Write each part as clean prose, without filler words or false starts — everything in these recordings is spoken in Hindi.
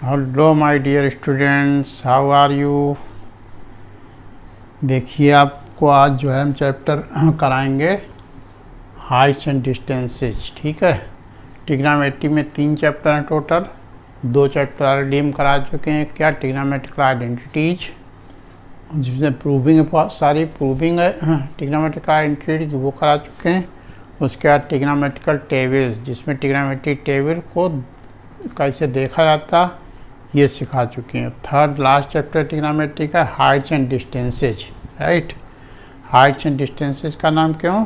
Hello my dear students, how are you. देखिए, आपको आज जो है हम चैप्टर कराएंगे हाइट्स एंड डिस्टेंसेस। ठीक है, ट्रिग्नोमेट्री में 3 चैप्टर हैं टोटल। 2 चैप्टर ऑलरेडी हम करा चुके हैं। क्या ट्रिग्नोमेट्रिकल आइडेंटिटीज, जिसमें प्रूविंग है, बहुत सारी प्रूविंग है ट्रिग्नोमेट्रिकल आइडेंटिटीज, वो करा चुके हैं। उसके बाद ट्रिग्नोमेट्रिकल टेबल्स, जिसमें ट्रिग्नोमेट्रिक टेबल को कैसे देखा जाता, ये सिखा चुके हैं। थर्ड लास्ट चैप्टर ट्रिग्नोमेट्री का Heights and distances. Right, Heights and distances का नाम क्यों?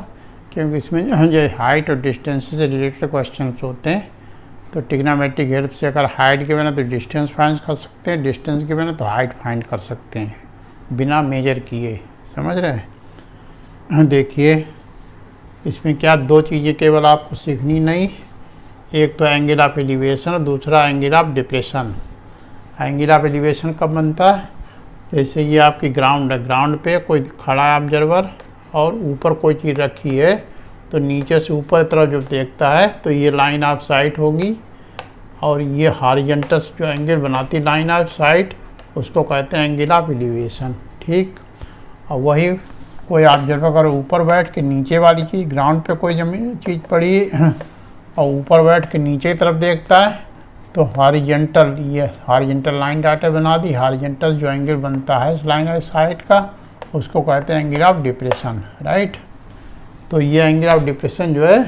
क्योंकि इसमें जो हाइट और डिस्टेंसेज से रिलेटेड क्वेश्चन होते हैं। तो ट्रिग्नोमेट्री की हेल्प से अगर हाइट के बिना तो डिस्टेंस फाइंड कर सकते हैं, डिस्टेंस के बिना तो हाइट फाइंड कर सकते हैं बिना मेजर किए। समझ रहे हैं? देखिए, इसमें क्या 2 चीज़ें केवल आपको सीखनी नहीं, एक तो एंगल ऑफ एलिवेशन और दूसरा angle of depression. Angle of elevation कब बनता है? जैसे ये आपकी ग्राउंड है, ग्राउंड पे कोई खड़ा है ऑब्जर्वर और ऊपर कोई चीज़ रखी है, तो नीचे से ऊपर तरफ जो देखता है तो ये लाइन ऑफ साइट होगी, और ये हॉरिजॉन्टल जो एंगल बनाती लाइन ऑफ साइट, उसको कहते हैं एंगल ऑफ एलिवेशन। ठीक, और वही कोई ऑब्जर्वर अगर ऊपर बैठ के नीचे वाली चीज़, ग्राउंड पे कोई जमीन चीज़ पड़ी और ऊपर बैठ के नीचे की तरफ देखता है, तो हॉरिजॉन्टल, ये हॉरिजॉन्टल लाइन डाटा बना दी। हॉरिजॉन्टल जो एंगल बनता है इस लाइन ऑफ साइट का, उसको कहते हैं एंगल ऑफ डिप्रेशन। राइट, तो ये एंगल ऑफ डिप्रेशन जो है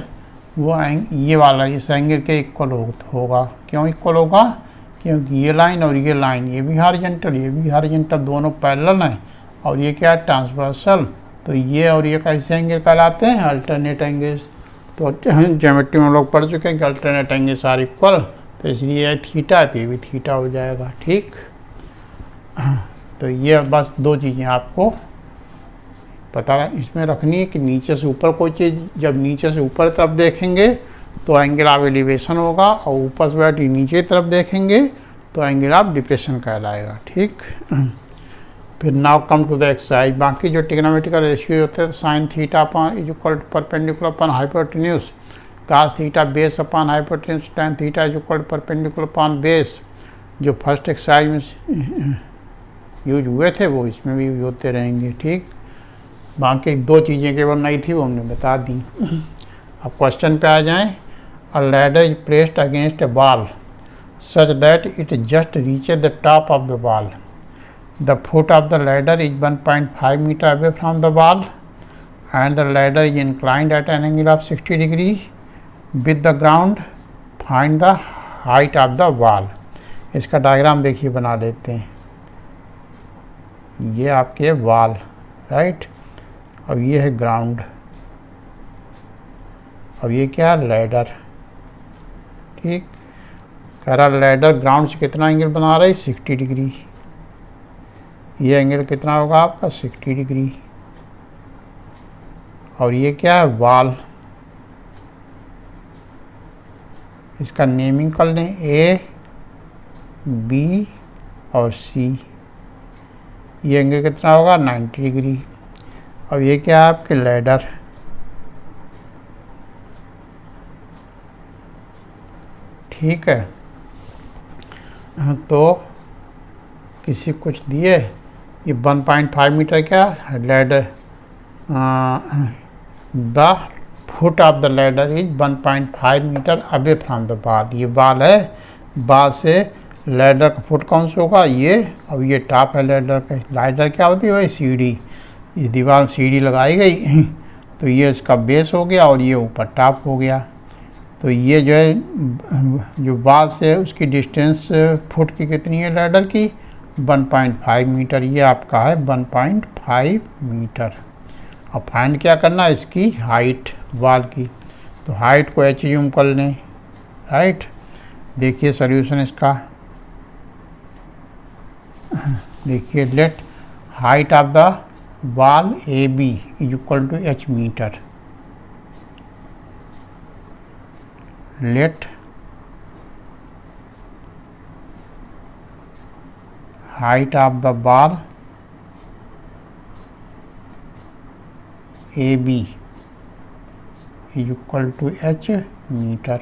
वो ये वाला इस एंगल के इक्वल होगा। क्यों इक्वल होगा? क्योंकि ये लाइन और ये लाइन, ये भी हॉरिजॉन्टल ये भी हॉरिजॉन्टल, दोनों पैरेलल हैं, और ये क्या है? ट्रांसवर्सल। तो ये और ये कैसे एंगल कहलाते हैं? Alternate angles. तो ज्योमेट्री में हम लोग पढ़ चुके हैं कि अल्टरनेट एंगल्स आर इक्वल, तो इसलिए थीटा तो ये भी थीटा हो जाएगा। ठीक, तो ये बस 2 चीज़ें आपको पता इसमें रखनी है कि नीचे से ऊपर कोई चीज़, जब नीचे से ऊपर तरफ देखेंगे तो एंगल ऑफ एलिवेशन होगा, और ऊपर से बैठ नीचे तरफ देखेंगे तो एंगल ऑफ डिप्रेशन कहलाएगा। ठीक, फिर now come to the exercise. बाकी जो ट्रिग्नोमेट्रिकल रेशियो होते हैं, sine theta upon is equal to perpendicular upon hypotenuse, cos theta base upon hypotenuse, tan theta is equal perpendicular upon base, जो फर्स्ट एक्सरसाइज में यूज हुए थे वो इसमें भी यूज होते रहेंगे। ठीक, बाकी 2 चीज़ें केवल नहीं थी, वो हमने बता दी। अब क्वेश्चन पे आ जाएं। A ladder is placed against a wall such that it just reaches the top of the wall. The foot of the ladder is 1.5 metre away from the wall and the ladder is inclined at an angle of 60 degree with the ground, find the height of the wall. इसका डायग्राम देखिए, बना लेते हैं। ये आपके वॉल, राइट, अब ये है ग्राउंड, अब ये क्या है? लैडर। ठीक, कह रहा लैडर ग्राउंड से कितना एंगल बना रहा है? 60 डिग्री। ये एंगल कितना होगा आपका? 60 डिग्री। और ये क्या है? वॉल। इसका नेमिंग कर लें, ए, बी और सी। ये एंगल कितना होगा? 90 डिग्री। अब ये क्या है? आपके लैडर। ठीक है, तो किसी कुछ दिए, ये 1.5 मीटर क्या ladder, the foot of the ladder is 1.5 metre away from the wall. ये बाल है, बाल से लैडर का फुट कौन सा होगा? ये। अब ये टॉप है लैडर का। लैडर क्या होती है? वही सीढ़ी। इस दीवार में सीढ़ी लगाई गई तो ये इसका बेस हो गया और ये ऊपर टॉप हो गया। तो ये जो है, जो बाल से उसकी डिस्टेंस फुट की कितनी है लैडर की? 1.5 मीटर। ये आपका है 1.5 मीटर। अब फाइंड क्या करना है? इसकी हाइट, वॉल की। तो हाइट को h यूम कर लें। राइट, देखिए सॉल्यूशन इसका। देखिए, let height of the wall A B is equal to h metre. Let height of the wall A B is equal to h metre.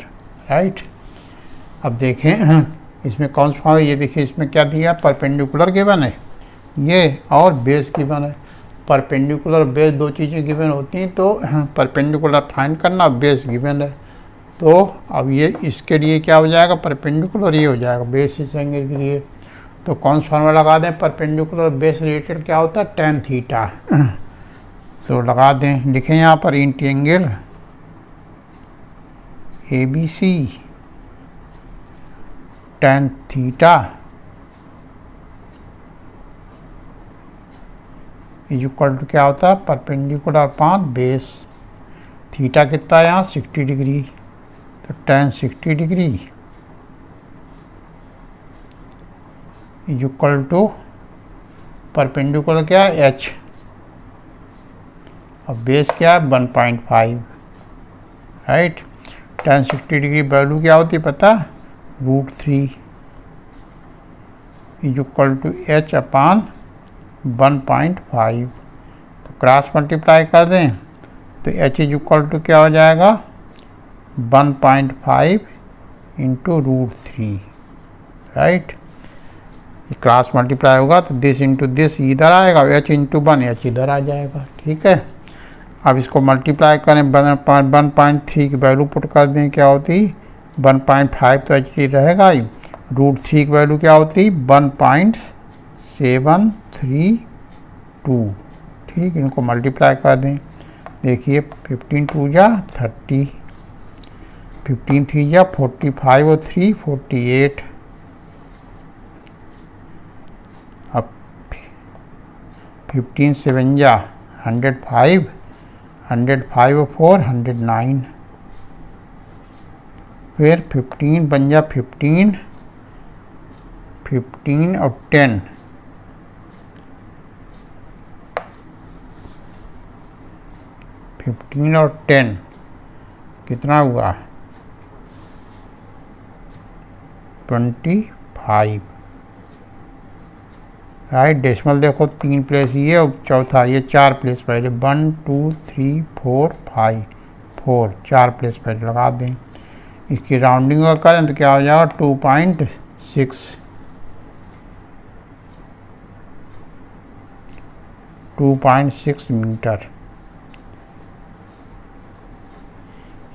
Right, अब देखें इसमें कौन सा है, ये देखिए इसमें क्या दिया, परपेंडिकुलर गिवन है ये और बेस गिवन है। परपेंडिकुलर बेस दो चीज़ें गिवन होती हैं, तो परपेंडिकुलर फाइंड करना, बेस गिवन है। तो अब ये इसके लिए क्या हो जाएगा, परपेंडिकुलर ये हो जाएगा बेस इस एंगल के लिए। तो कौन सा फॉर्मूला लगा दें, परपेंडिकुलर बेस रिलेटेड क्या होता है, tan थीटा। तो लगा दें, लिखें यहाँ पर in angle ABC tan theta is equal to क्या होता है, परपेंडिकुलर अपॉन बेस। थीटा कितना है यहाँ 60 डिग्री, तो tan 60 degree is equal to perpendicular क्या है h, और बेस क्या है 1.5, राइट। tan 60 डिग्री वैल्यू क्या होती है पता, √3 is equal to h upon 1.5। तो क्रॉस मल्टीप्लाई कर दें तो h इज इक्वल टू क्या हो जाएगा 1.5 इंटू √3, राइट। क्रॉस मल्टीप्लाई होगा तो दिस इंटू दिस इधर आएगा, h इंटू 1 h इधर आ जाएगा, ठीक है। अब इसको मल्टीप्लाई करें 1.3 की वैल्यू पुट कर दें, क्या होती 1.5 तो एच रहेगा ही, √3 की वैल्यू क्या होती 1.732, ठीक। इनको मल्टीप्लाई कर दें, देखिए 15 2 जा 30, 15 3 जा 45 और 3 48, अब 15 7 जा 105, 105 और 4 109, फिर 15 बन जा 15, 15 और 10, 15 और 10 कितना हुआ 25, राइट। डेसिमल देखो 3 प्लेस ये और चौथा ये 4 प्लेस पहले, 1 2 3 4 5, 4 4 प्लेस पहले लगा दें। इसकी राउंडिंग अगर करें तो क्या हो जाएगा 2.6 मीटर।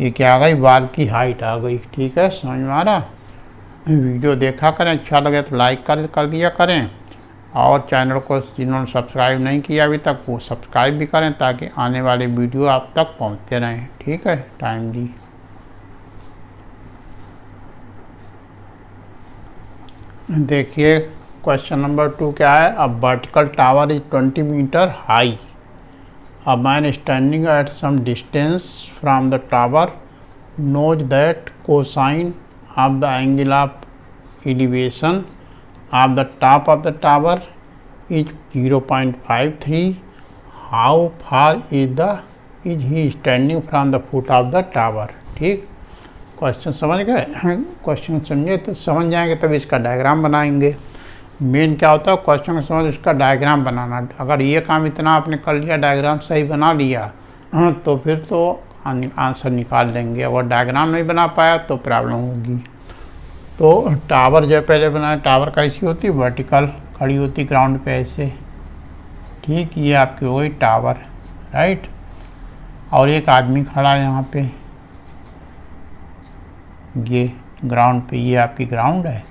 ये क्या आ गई, वाल की हाइट आ गई, ठीक है। समझ में आ रहा, वीडियो देखा करें, अच्छा लगे तो लाइक कर दिया करें, और चैनल को जिन्होंने सब्सक्राइब नहीं किया अभी तक वो सब्सक्राइब भी करें, ताकि आने वाले वीडियो आप तक पहुंचते रहें, ठीक है, टाइमली। देखिए क्वेश्चन नंबर 2 क्या है, a vertical tower is 20 metre high, a man standing at some distance from the tower knows that cosine of the angle of elevation of the top of the tower is 0.53. How far is he standing from the foot of the tower? ठीक, क्वेश्चन समझ गए, क्वेश्चन समझे तो समझ जाएंगे, तब इसका डायग्राम बनाएंगे। मेन क्या होता है क्वेश्चन को समझ उसका डायग्राम बनाना। अगर ये काम इतना आपने कर लिया, डायग्राम सही बना लिया, तो फिर तो आंसर निकाल लेंगे। अगर डायग्राम नहीं बना पाया तो प्रॉब्लम होगी। तो टावर जो पहले बनाया, टावर कैसी होती है, वर्टिकल खड़ी होती ग्राउंड पे ऐसे, ठीक। ये आपकी हो गई टावर, राइट। और एक आदमी खड़ा है यहाँ पे, ये ग्राउंड पे, ये आपकी ग्राउंड है,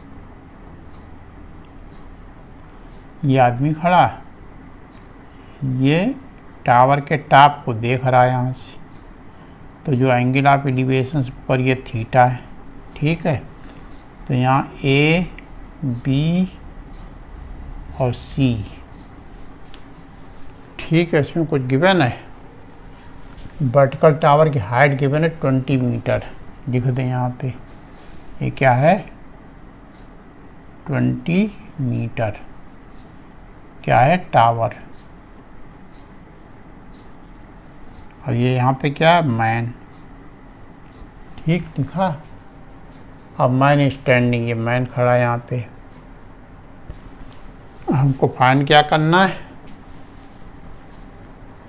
ये आदमी खड़ा, ये टावर के टॉप को देख रहा है यहाँ से। तो जो एंगल ऑफ एलिवेशन पर ये थीटा है, ठीक है। तो यहाँ ए बी और सी, ठीक है। इसमें कुछ गिवन है, वर्टिकल टावर की हाइट गिवन है 20 मीटर, लिख दें यहाँ पे, ये क्या है 20 मीटर, क्या है टावर। और ये यहाँ पे क्या है मैन, ठीक लिखा। अब मैन स्टैंडिंग, ये मैन खड़ा है यहाँ पे। हमको फाइंड क्या करना है,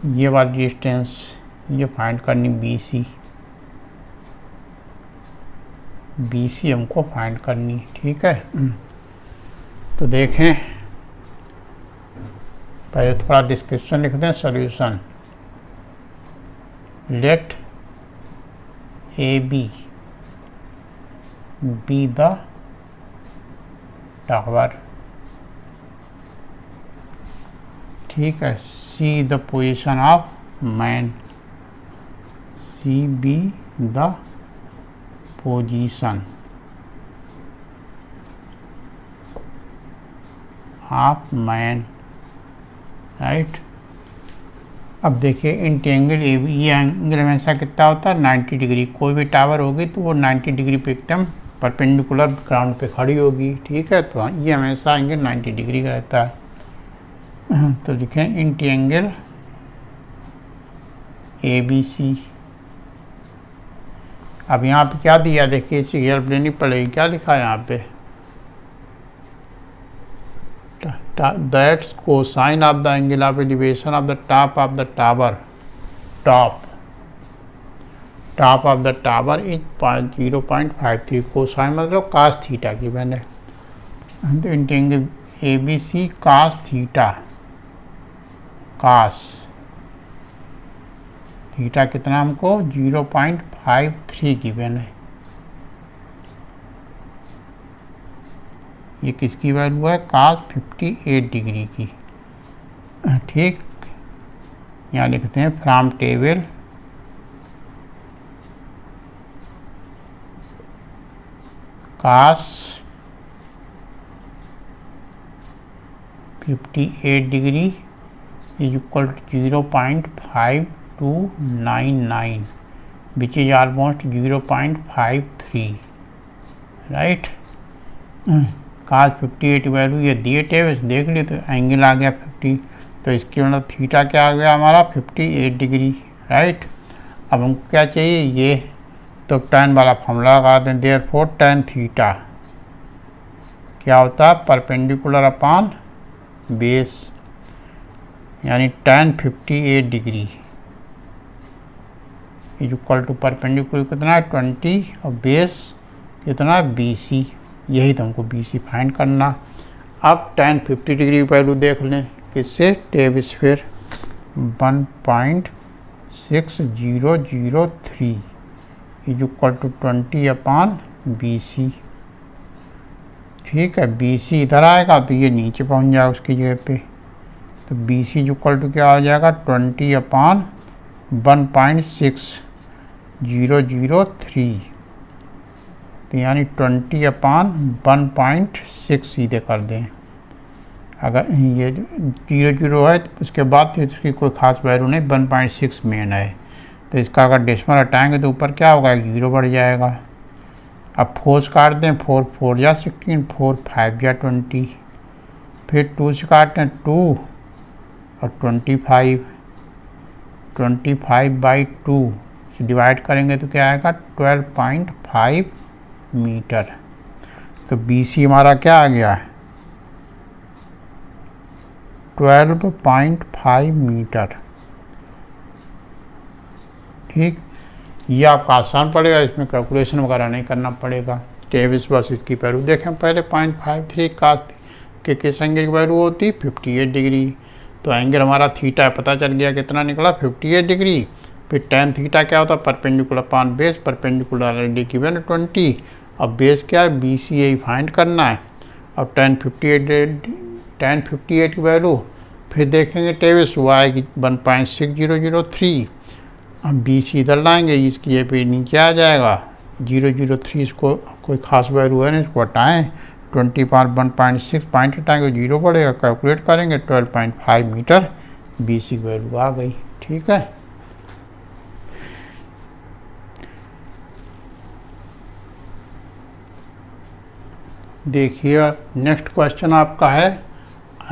ये वाली डिस्टेंस ये फाइंड करनी BC, BC हमको फाइंड करनी, ठीक है। तो देखें, पहले थोड़ा डिस्क्रिप्शन लिख दें। Solution, let AB be the tower, ठीक है। C the position of man, C be the position of man, right. अब देखिए इंटेंगल ये एंगल हमेशा कितना होता है 90 डिग्री। कोई भी टावर होगी तो वो 90 डिग्री पे एकदम परपेंडिकुलर ग्राउंड पे खड़ी होगी, ठीक है। तो ये हमेशा एंगल 90 डिग्री का रहता है। तो लिखें इंटेंगल ABC। अब यहाँ पे क्या दिया देखिए, इसकी हेल्प लेनी पड़ेगी। क्या लिखा है यहाँ पे, that's cosine of the angle of elevation of the top of the tower, top of the tower is 0.53। Cosine मतलब कास थीटा की मैंने, तो in triangle ABC cos theta, cos theta कितना हमको 0.53 गिवन है। ये किसकी वैल्यू है, कास 58 डिग्री की, ठीक। यहाँ लिखते हैं from table cos 58 degree is equal to 0.5299 which is almost 0.53, right. Cos 58 value ये दिए टेबल देख ली, तो एंगल आ गया 50, तो इसके मतलब थीटा क्या आ गया हमारा 58 डिग्री, राइट। अब हमको क्या चाहिए, ये तो tan वाला फॉर्मूला लगा दें। देयरफॉर tan थीटा क्या होता है, परपेंडिकुलर अपॉन बेस, यानी tan 58 degree is equal to perpendicular कितना है 20 और बेस कितना BC। यही तो हमको BC फाइंड करना। अब tan 50 डिग्री की वैल्यू देख लें, किससे, टेब स्फीयर 1.6003 is equal to 20 upon BC, ठीक है। BC इधर आएगा तो ये नीचे पहुंच जाएगा उसकी जगह पे, तो BC इज इक्वल टू क्या आ जाएगा 20 अपॉन 1.6003, तो यानी 20 अपॉन 1.6 सीधे कर दें। अगर ये 0 है तो उसके बाद फिर उसकी कोई खास वैल्यू नहीं, 1.6 मेन है, तो इसका अगर डेसिमल हटाएंगे तो ऊपर क्या होगा, 0 बढ़ जाएगा। अब 4 काट दें, 4 4 या 16, 4 5 या 20, फिर 2 से काटें 2 और 25/2 से डिवाइड करेंगे तो क्या आएगा 12.5 मीटर। तो BC हमारा क्या आ गया, 12.5 मीटर, ठीक। ये आपका आसान पड़ेगा, इसमें कैलकुलेशन वगैरह नहीं करना पड़ेगा। टेबल्स बस इसकी वैल्यू देखें पहले 0.53 कास के किस एंगल की वैल्यू होती 58 डिग्री। तो एंगल हमारा थीटा पता चल गया कितना निकला 58 डिग्री। फिर tan थीटा क्या होता है, perpendicular upon base, perpendicular given 20। अब बेस क्या है BC, यही फाइंड करना है। अब tan 58 की वैल्यू फिर देखेंगे टेबल्स, वो आएगी 1.6003। अब BC इधर लाएंगे, इसकी ये पे नीचे आ जाएगा 003, इसको कोई खास वैल्यू है ना, इसको हटाएँ 20 पार 1.6 पॉइंट हटाएंगे 0 पड़ेगा, कैलकुलेट करेंगे 12.5 मीटर BC की वैल्यू आ गई, ठीक है। देखिए नेक्स्ट क्वेश्चन आपका है,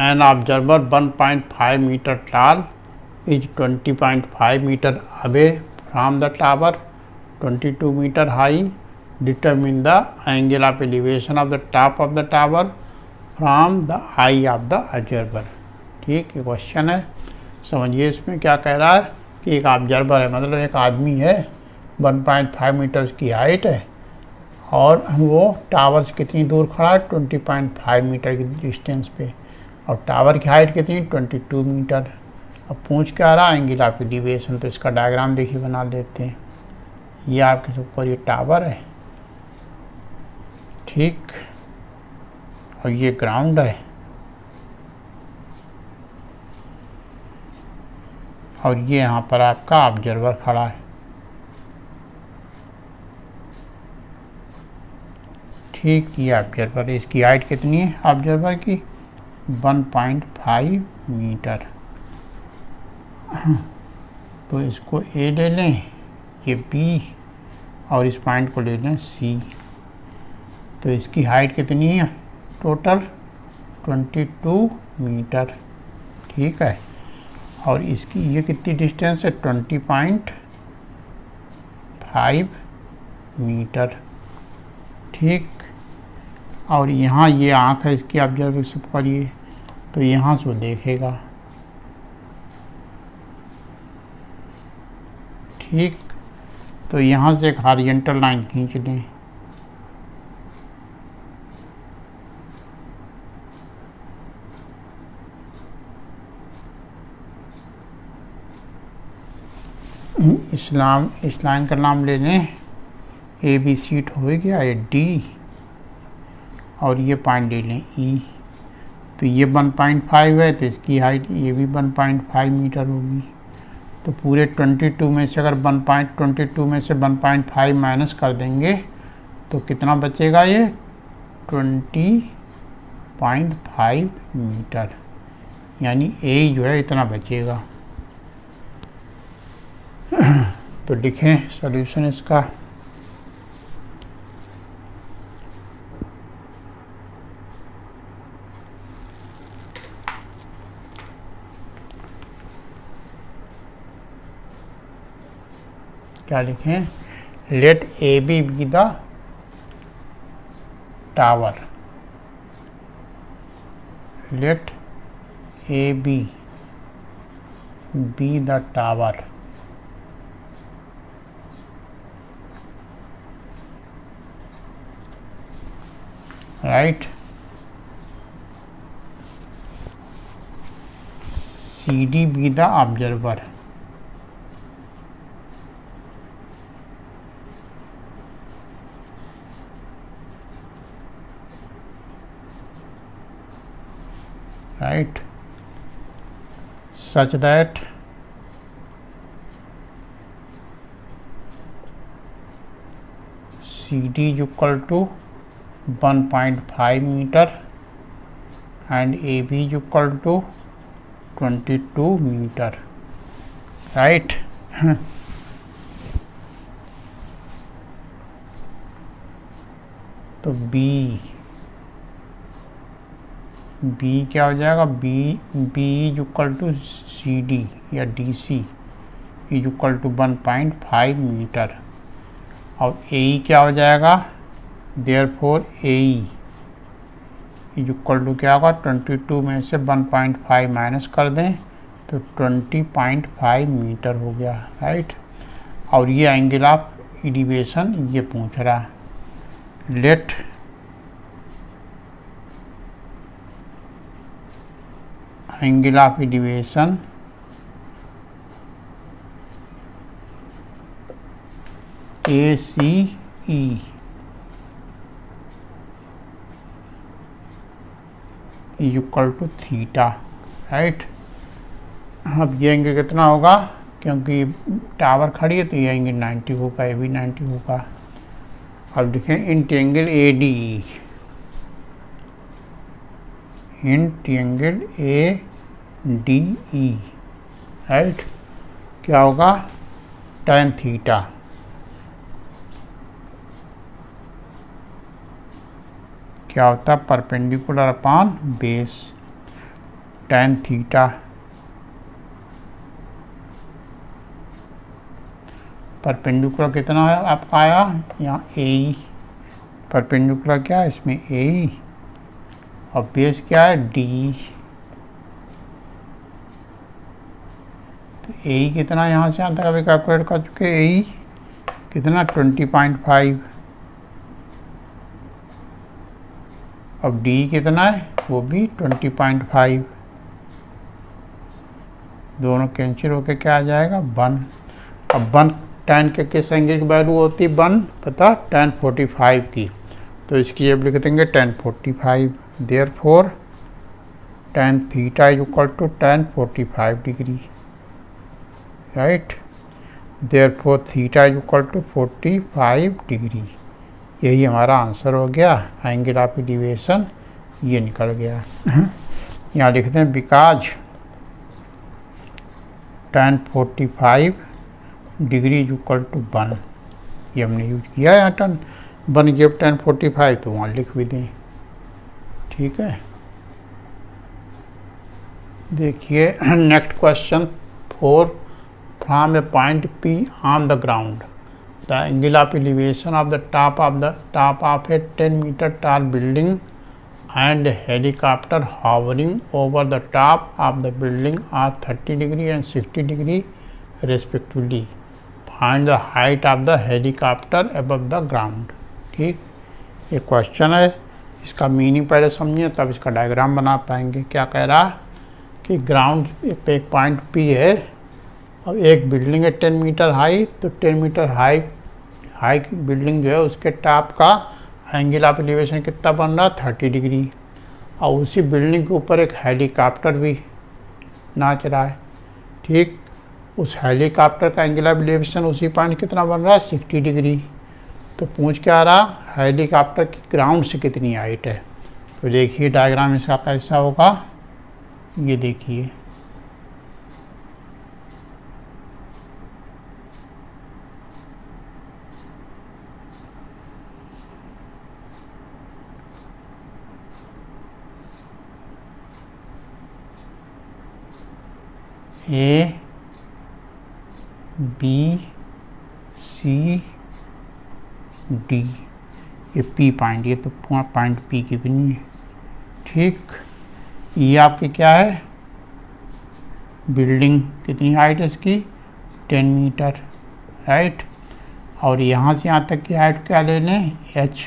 an observer 1.5 metre tall is 20.5 metre away from the tower, 22 metre high, determine the angle of elevation of the top of the tower from the eye of the observer. ठीक है, क्वेश्चन है, समझिए इसमें क्या कह रहा है कि एक ऑब्जर्वर है, मतलब एक आदमी है, 1.5 मीटर की हाइट है और वो टावर से कितनी दूर खड़ा है, 20.5 मीटर की डिस्टेंस पे, और टावर की हाइट कितनी, 22 मीटर। अब पूछ क्या रहा, एंगल ऑफ डेविएशन, तो इसका डायग्राम देखिए बना लेते हैं। ये आपके ऊपर ये टावर है, ठीक, और ये ग्राउंड है, और ये यहाँ पर आपका ऑब्जर्वर खड़ा है, ठीक। ये ऑब्जर्वर, इसकी हाइट कितनी है ऑब्जर्वर की, 1.5 मीटर। तो इसको ए ले लें, ये बी, और इस पॉइंट को ले लें सी। तो इसकी हाइट कितनी है टोटल, 22 मीटर, ठीक है। और इसकी ये कितनी डिस्टेंस है, 20.5 मीटर, ठीक। और यहाँ ये आँख है इसकी, ऑब्जर्वेशन करिए, तो यहाँ से वो देखेगा, ठीक। तो यहाँ से एक हॉरिजॉन्टल लाइन खींच लें, इस लाइन का नाम ले लें ए बी सीट हो गया, ये डी, और ये पॉइंट ले लें ई। तो ये 1.5 है, तो इसकी हाइट ये भी 1.5 मीटर होगी। तो पूरे 22 में से अगर 1.22 में से 1.5 माइनस कर देंगे तो कितना बचेगा, ये 20.5 मीटर, यानी ए जो है इतना बचेगा। तो लिखें सॉल्यूशन इसका, क्या लिखें, let A B be the tower, let A B the tower, right. C D be the observer, right, such that CD is equal to 1.5 meter and AB is equal to 22 meter, right. तो बी क्या हो जाएगा, B is equal to C D या D C is equal to 1.5 meter, और ए क्या हो जाएगा, therefore A is equal to क्या होगा, 22 में से 1.5 माइनस कर दें तो 20.5 मीटर हो गया, राइट। और ये एंगल ऑफ एलिवेशन ये पूछ रहा, let angle of elevation A C E is equal to theta, right. अब ये एंगल कितना होगा, क्योंकि टावर खड़ी है तो ये एंगल 90 होगा, ये भी 90 होगा। अब लिखें int angle A D, int angle A D E, right. क्या होगा, tan थीटा, क्या होता है, perpendicular upon base, tan theta perpendicular कितना है आपका आया, यहाँ ए, परपेंडिकुलर क्या है इसमें ए, और बेस क्या है डी। तो ए कितना यहाँ से यहाँ तक अभी कैलकुलेट कर चुके, ए कितना 20.5, अब डी कितना है, वो भी 20.5, दोनों कैंसिल होके क्या आ जाएगा 1। अब 1 tan के किस एंगल की वैल्यू होती है 1 पता, tan 45 की, तो इसकी जब लिख देंगे tan 45, therefore tan theta is equal to tan 45 degree, right, therefore theta is equal to 45 degree. यही हमारा आंसर हो गया, एंगल ऑफ एलिवेशन ये निकल गया। यहाँ लिखते हैं because tan 45 degree is equal to 1, ये हमने यूज किया है यहाँ टन 1 गिव tan 45, तो वहाँ लिख भी दें, ठीक है। देखिए next question 4, from a point P on the ground the angle of elevation of the top of a 10 metre tall building and helicopter hovering over the top of the building are 30 degree and 60 degree respectively. Find the height of the helicopter above the ground. ठीक, ये क्वेश्चन है, इसका मीनिंग पहले समझिए तब इसका डायग्राम बना पाएंगे। क्या कह रहा कि ग्राउंड पे एक पॉइंट P है, अब एक बिल्डिंग है 10 मीटर हाई, तो 10 मीटर हाई बिल्डिंग जो है उसके टॉप का एंगल ऑफ एलिवेशन कितना बन रहा 30 डिग्री, और उसी बिल्डिंग के ऊपर एक हेलीकॉप्टर भी नाच रहा है, ठीक, उस हेलीकॉप्टर का एंगल ऑफ एलिवेशन उसी पॉइंट कितना बन रहा है 60 डिग्री। तो पूछ क्या रहा, हेलीकॉप्टर की ग्राउंड से कितनी हाइट है। तो देखिए डायग्राम इसका कैसा होगा, ये देखिए A B C D, ये P पॉइंट, ये तो पॉइंट P की भी नहीं है, ठीक। ये आपकी क्या है, बिल्डिंग कितनी हाइट है इसकी 10 मीटर, राइट, और यहाँ से यहाँ तक की हाइट क्या ले लें h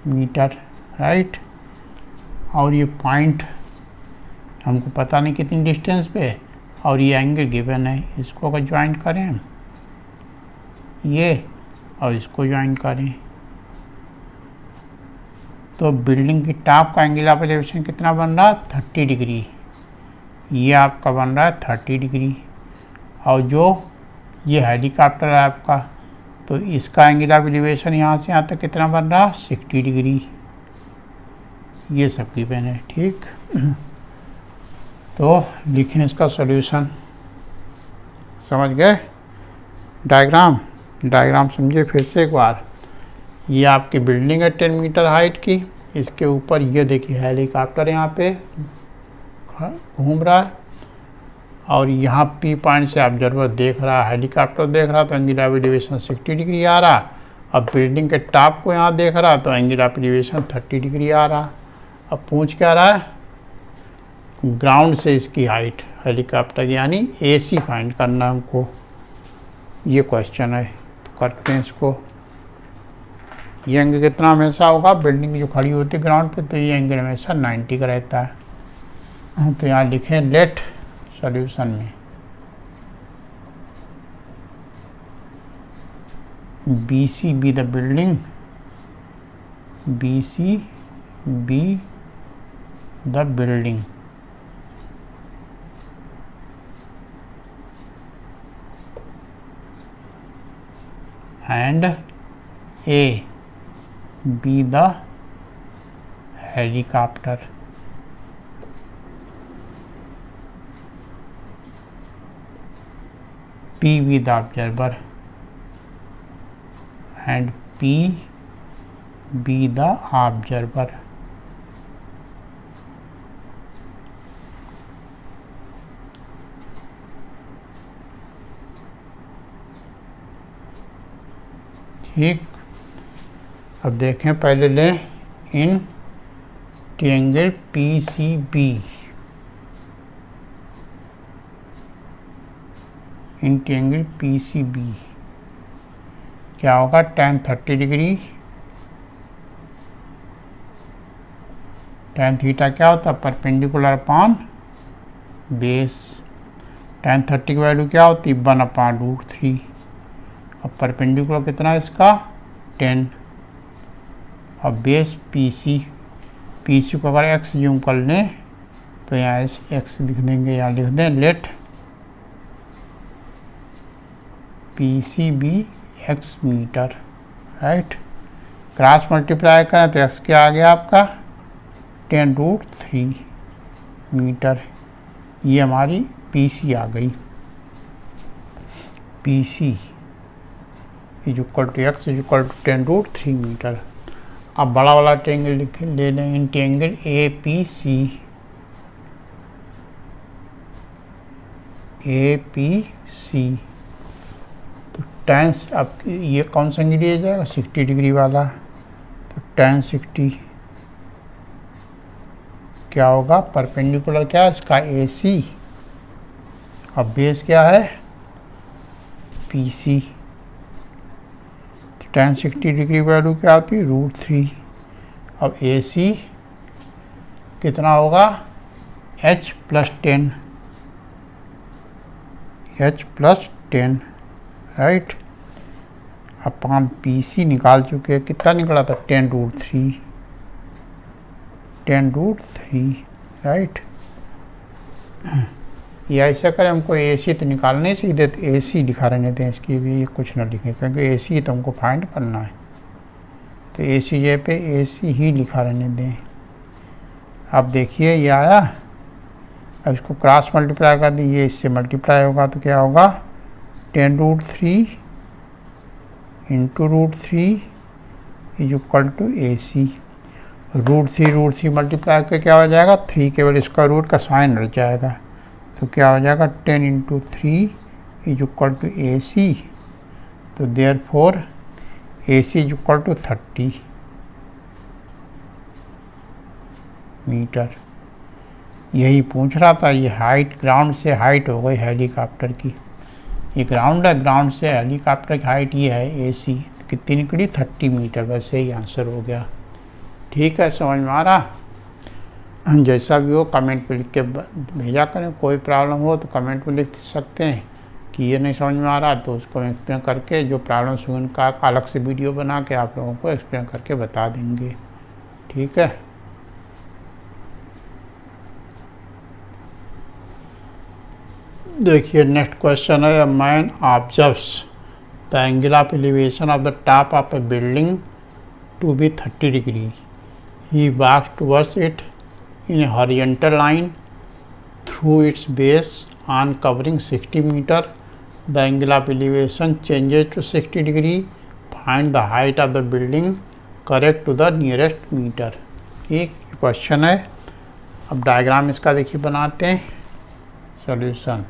मीटर, राइट, और ये पॉइंट हमको पता नहीं कितनी डिस्टेंस पे, और ये एंगल गिवन है, इसको अगर ज्वाइन करें ये और इसको ज्वाइन करें तो बिल्डिंग की टॉप का एंगल ऑफ एलिवेशन कितना बन रहा 30 डिग्री, ये आपका बन रहा है 30 डिग्री, और जो ये हेलीकॉप्टर है आपका, तो इसका एंगल ऑफ एलिवेशन यहाँ से यहाँ तक कितना बन रहा 60 डिग्री, ये सब गिवन है, ठीक। तो लिखें इसका सॉल्यूशन, समझ गए डायग्राम समझिए फिर से एक बार। ये आपकी बिल्डिंग है 10 मीटर हाइट की, इसके ऊपर ये देखिए हेलीकॉप्टर यहाँ पे घूम रहा है, और यहाँ P पॉइंट से ऑब्जर्वर देख रहा है, हेलीकॉप्टर देख रहा, तो एंगल ऑफ एलिवेशन 60 डिग्री आ रहा। अब बिल्डिंग के टॉप को यहाँ देख रहा, तो एंगल ऑफ एलिवेशन 30 डिग्री आ रहा। अब पूछ क्या रहा है, ग्राउंड से इसकी हाइट हेलीकॉप्टर यानी AC फाइंड करना हमको, ये क्वेश्चन है, तो करते हैं इसको। ये एंगल कितना हमेशा होगा, बिल्डिंग जो खड़ी होती है ग्राउंड पे, तो ये एंगल हमेशा 90 का रहता है। तो यहाँ लिखें लेट सॉल्यूशन में BC be the building, BC be the building, and A be the helicopter, P be the observer and P be the observer. ठीक, अब देखें पहले लें in triangle PCB, in triangle PCB क्या होगा tan 30 डिग्री tan थीटा क्या होता है, परपेंडिकुलर अपॉन बेस। tan 30 की वैल्यू क्या होती है, 1/√3। अब परपेंडिकुलर कितना है इसका, 10। अब बेस PC को अगर x यूम कर लें तो यहाँ x लिख देंगे, यहाँ लिख दें let PC be x metre, right. Cross multiply करें तो x क्या आ गया आपका 10√3 मीटर। ये हमारी PC आ गई। PC is equal to x is equal to 10√3 metre. अब बड़ा वाला ट्रायंगल ले लें, इन ट्रायंगल APC। तो टेंस, अब ये कौन सा एंगल लिया जाएगा, 60 डिग्री वाला। तो tan 60 क्या होगा, परपेंडिकुलर क्या है इसका AC। अब बेस क्या है PC। तो tan 60 डिग्री वैल्यू क्या होती है, √3। अब AC कितना होगा, H+10 राइट। अपन PC निकाल चुके हैं, कितना निकला था 10√3 राइट। या ऐसा करें, हमको AC तो निकालने से ही देते, AC दिखा रहने दें, इसकी भी कुछ ना लिखें क्योंकि AC तो हमको फाइंड करना है। तो AC जे पे AC ही लिखा रहने दें। अब देखिए ये आया, अब इसको क्रॉस मल्टीप्लाई कर दीजिए, इससे मल्टीप्लाई होगा तो क्या होगा 10√3 into √3 is equal to AC। √3 multiply करके क्या हो जाएगा, 3 केवल इसका रूट का साइन रह जाएगा। तो क्या हो जाएगा 10 into 3 is equal to AC। तो therefore AC is equal to 30 metre. यही पूछ रहा था, ये हाइट ग्राउंड से हाइट हो गई हेलीकॉप्टर की। ये ग्राउंड है, ग्राउंड से हेलीकॉप्टर की हाइट ये है AC। कितनी निकली 30 मीटर। वैसे ही आंसर हो गया। ठीक है, समझ में आ रहा। जैसा भी हो कमेंट पे लिख के भेजा करें। कोई प्रॉब्लम हो तो कमेंट में लिख सकते हैं कि ये नहीं समझ में आ रहा, तो उसको एक्सप्लेन करके जो प्रॉब्लम्स हुए उनका अलग से वीडियो बना के आप लोगों को एक्सप्लेन करके बता देंगे। ठीक है। देखिए नेक्स्ट क्वेश्चन है, a man observes the angle of elevation of the top of a building to be 30 degree. He walks towards it in a horizontal line through its base on covering 60 meter. The angle of elevation changes to 60 degree. Find the height of the building correct to the nearest meter. एक क्वेश्चन है। अब डायग्राम इसका देखिए बनाते हैं। सॉल्यूशन,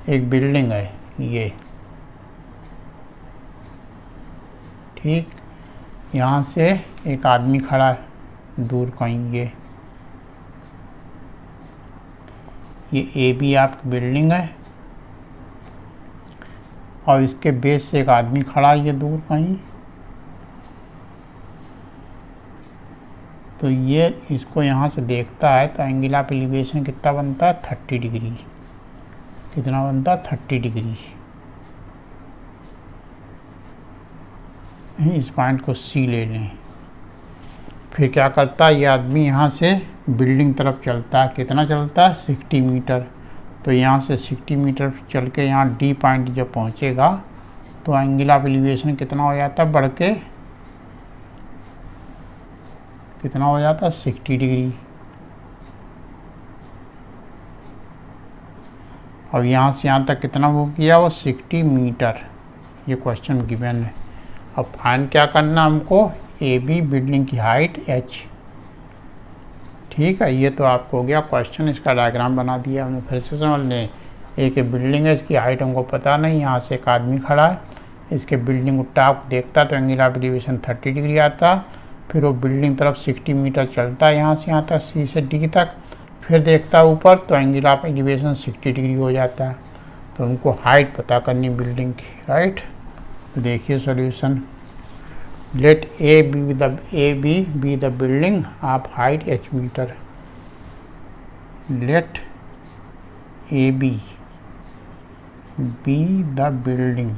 एक बिल्डिंग है ये, ठीक। यहाँ से एक आदमी खड़ा है दूर कहीं, ये AB आपकी बिल्डिंग है और इसके बेस से एक आदमी खड़ा है ये दूर कहीं। तो ये इसको यहाँ से देखता है तो एंगल ऑफ एलिवेशन कितना बनता है 30 डिग्री। कितना बनता है 30 डिग्री। इस पॉइंट को C ले लें। फिर क्या करता है ये आदमी, यहाँ से बिल्डिंग तरफ चलता है। कितना चलता है 60 मीटर। तो यहाँ से 60 मीटर चल के यहाँ D पॉइंट जब पहुँचेगा तो एंगल ऑफ एलिवेशन कितना हो जाता है, बढ़ के कितना हो जाता है 60 डिग्री। अब यहाँ से यहाँ तक कितना मूव किया, वो 60 मीटर। ये क्वेश्चन गिवन है। अब फाइंड क्या करना हमको, AB बिल्डिंग की हाइट H। ठीक है, ये तो आपको हो गया क्वेश्चन। इसका डायग्राम बना दिया हमने, फिर से समझ लें। एक बिल्डिंग है, इसकी हाइट हमको पता नहीं। यहाँ से एक आदमी खड़ा है, इसके बिल्डिंग को टॉप देखता तो एंगल ऑफ एलिवेशन 30 डिग्री आता। फिर वो बिल्डिंग तरफ 60 मीटर चलता है यहाँ से यहाँ तक, C से D तक। फिर देखता है ऊपर तो एंगल ऑफ एलिवेशन 60 डिग्री हो जाता है। तो उनको हाइट पता करनी बिल्डिंग की, राइट। तो देखिए solution, Let A be the building of height h meter. Let A be the building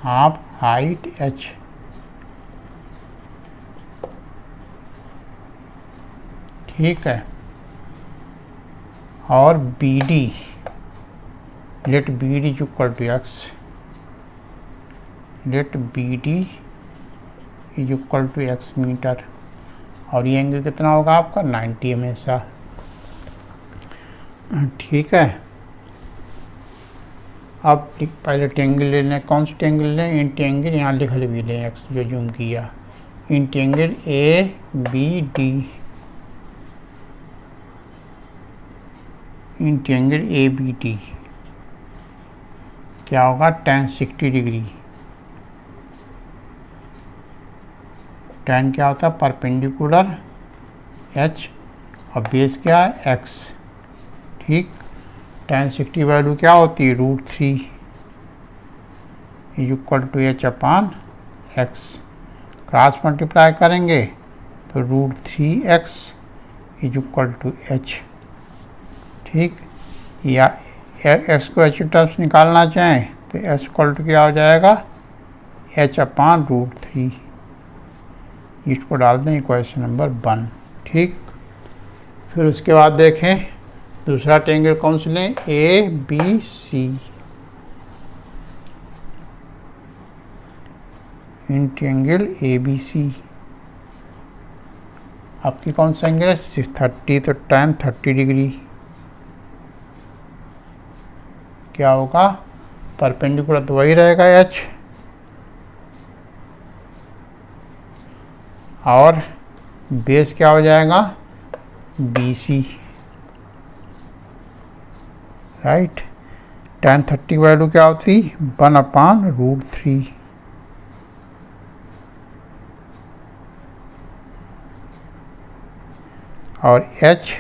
of height h. ठीक है, और BD, let BD equal to x, let BD is equal to x metre, और ये एंगल कितना होगा आपका 90 हमेशा। ठीक है, अब पहले टेंगल ले लें। कौन सी टेंगल लें? इन टेंगल, यहाँ लिख भी लें एक्स जो जूम किया। इन टेंगल ABD, इन टेंगल ABD क्या होगा? tan 60 degree. tan क्या होता है? परपेंडिकुलर h, और बेस क्या है? x। ठीक, tan 60 वैल्यू क्या होती है? √3 is equal to h upon x। Cross multiply करेंगे तो √3x is equal to h। ठीक, या x को h टर्म्स निकालना चाहें तो h इक्वल टू क्या हो जाएगा? h upon √3। इसको डाल दें इक्वेशन नंबर 1। ठीक, फिर उसके बाद देखें दूसरा ट्रायंगल कौन सा लें? ABC। इन ट्रायंगल ABC आपकी कौन सा एंगल है? 30, तो tan 30 डिग्री क्या होगा? परपेंडिकुलर तो वही रहेगा h, और बेस क्या हो जाएगा? BC। राइट, tan 30 वैल्यू क्या होती? 1 अपान √3। और h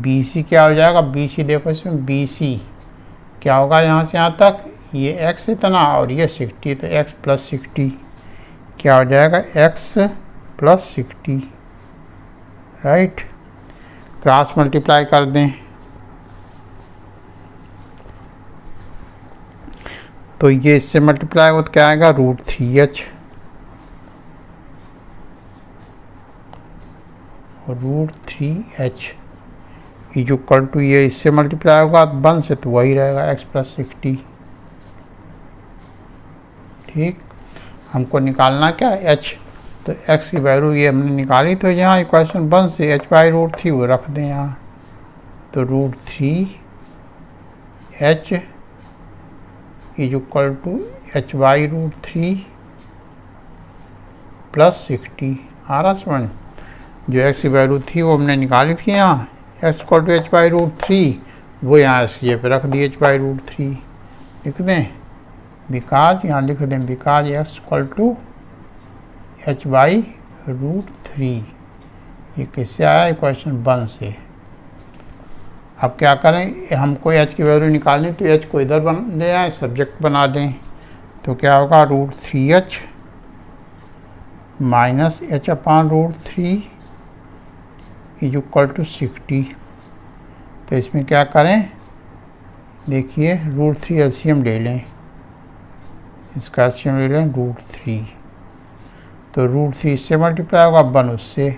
BC क्या हो जाएगा? BC देखो इसमें BC क्या होगा? यहाँ से यहाँ तक ये x इतना और ये 60, तो x प्लस 60 क्या हो जाएगा? x plus 60। Right, cross multiply कर दें तो ये इससे मल्टीप्लाई हो तो क्या आएगा? √3h, √3h is equal to, ये इससे मल्टीप्लाई होगा 1 से तो वही रहेगा x प्लस 60। ठीक, हमको निकालना क्या है? h, तो x की वैल्यू ये हमने निकाली, तो यहाँ इक्वेशन 1 से h बाई √3 वो रख दें यहाँ, तो √3h is equal to h by √3 plus 60। आ रहा समझ? जो x की वैल्यू थी वो हमने निकाली थी यहाँ, x equal to h by √3, वो यहाँ इसकी जगह पे रख दी h बाई √3। लिख दें बिकाज, यहाँ लिख दें because x equal to h by √3। ये किससे आया? इक्वेशन 1 से। अब क्या करें? हमको h की वैल्यू निकालनी, तो h को इधर ले आए, सब्जेक्ट बना दें, तो क्या होगा? √3h minus h upon √3 is equal to 60। तो इसमें क्या करें? देखिए √3 एलसीएम ले लें, इसका एलसीएम ले लें √3, तो √3 इससे मल्टीप्लाई होगा 1 उससे,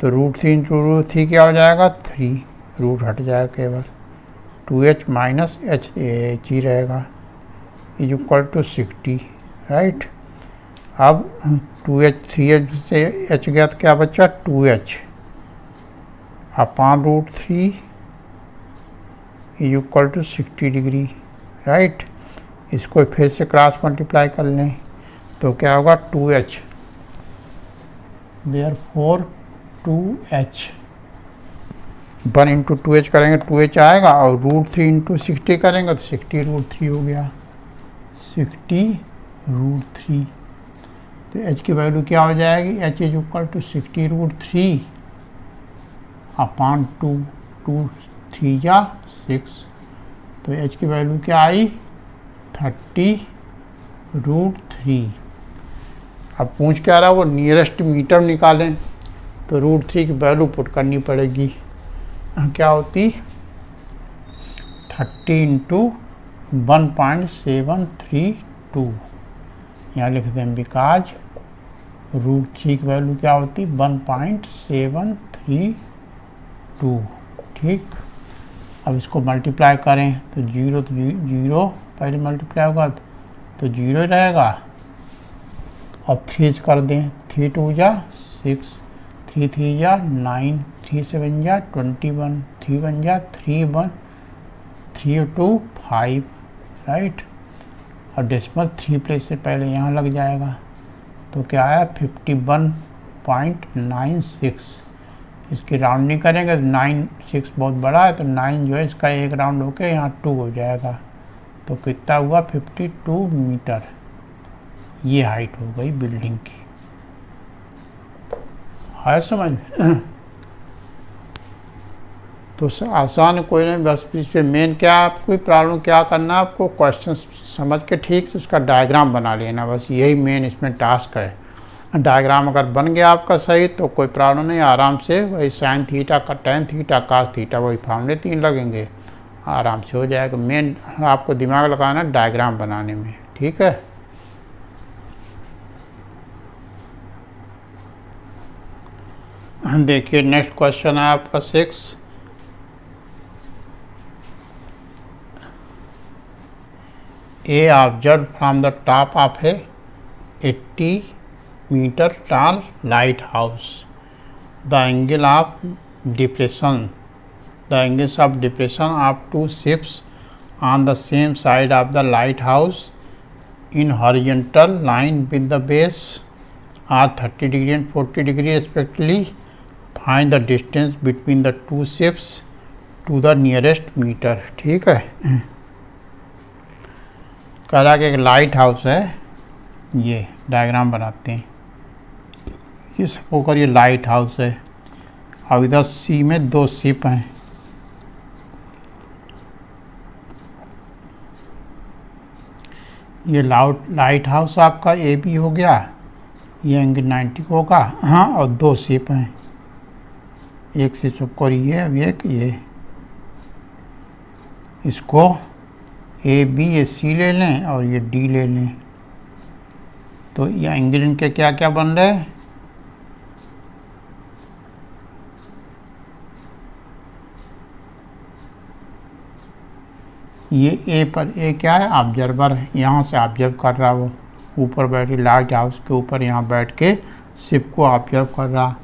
तो √3 इंटू √3 क्या हो जाएगा? 3, रूट हट जाएगा केवल, 2h माइनस h ही रहेगा इज इक्वल टू 60। राइट, अब 2h 3h से h गया तो क्या बचा? 2h upon √3 is equal to 60 degree. Right, इसको फिर से क्रॉस मल्टीप्लाई कर लें तो क्या होगा? 2h, therefore 2h, 1 into 2h करेंगे 2h आएगा, और √3 इंटू 60 करेंगे तो 60 √3 हो गया, 60 √3। तो h की वैल्यू क्या हो जाएगी? h is equal to 60 √3 upon 2, 2 3 या 6। तो h की वैल्यू क्या आई 30√3। अब पूछ क्या रहा वो नियरेस्ट मीटर निकालें, तो √3 की वैल्यू पुट करनी पड़ेगी। क्या होती 30 × 1.732। यहाँ लिखते हैं बिकॉज √3 की वैल्यू क्या होती 1.732। ठीक, अब इसको मल्टीप्लाई करें तो जीरो पहले मल्टीप्लाई होगा तो 0 रहेगा, और 3 कर दें, 3 2 जा 6, 3 3 जा 9, 3 7 जा 21, 3 1 जा 3 1, 3 2 5, राइट। और डेसिमल 3 प्लेस से पहले यहाँ लग जाएगा, तो क्या आया 51.96। इसकी राउंडिंग करेंगे तो 9 6 बहुत बड़ा है, तो 9 जो है इसका एक राउंड होके यहाँ 2 हो जाएगा, तो कितना हुआ 52 मीटर। ये हाइट हो गई बिल्डिंग की। है समझ में? तो आसान कोई नहीं, बस इस पे मेन क्या है, आपको प्रॉब्लम क्या करना है, आपको क्वेश्चन समझ के ठीक से उसका डायग्राम बना लेना, बस यही मेन इसमें टास्क है। डायग्राम अगर बन गया आपका सही तो कोई प्रॉब्लम नहीं, आराम से वही साइन थीटा का टेन थीटा कास थीटा वही फार्मूले 3 लगेंगे, आराम से हो जाएगा। मेन आपको दिमाग लगाना डायग्राम बनाने में, ठीक है। देखिए नेक्स्ट क्वेश्चन है आपका 6। A observed from the top of a 80-meter tall lighthouse. The angles of depression of two ships on the same side of the lighthouse in horizontal line with the base are 30 degree and 40 degree respectively. Find the distance between the two ships to the nearest meter. ठीक है, कह रहा कि एक लाइट हाउस है, ये डायग्राम बनाते हैं। ये होकर ये लाइट हाउस है, अब इधर सी में 2 शिप हैं, ये लाइट हाउस आपका ए बी हो गया, ये एंगल 90 होगा, हाँ, और 2 शिप हैं, एक शिप को ये अब एक ये, इसको ए बी ये सी ले लें और ये डी ले लें, तो ये एंगल इनके क्या क्या बन रहे हैं, ये ए पर ए क्या है ऑब्जर्वर है, यहाँ से ऑब्जर्व कर रहा, वो ऊपर बैठे लाइट हाउस के ऊपर यहाँ बैठ के शिप को ऑब्जर्व कर रहा।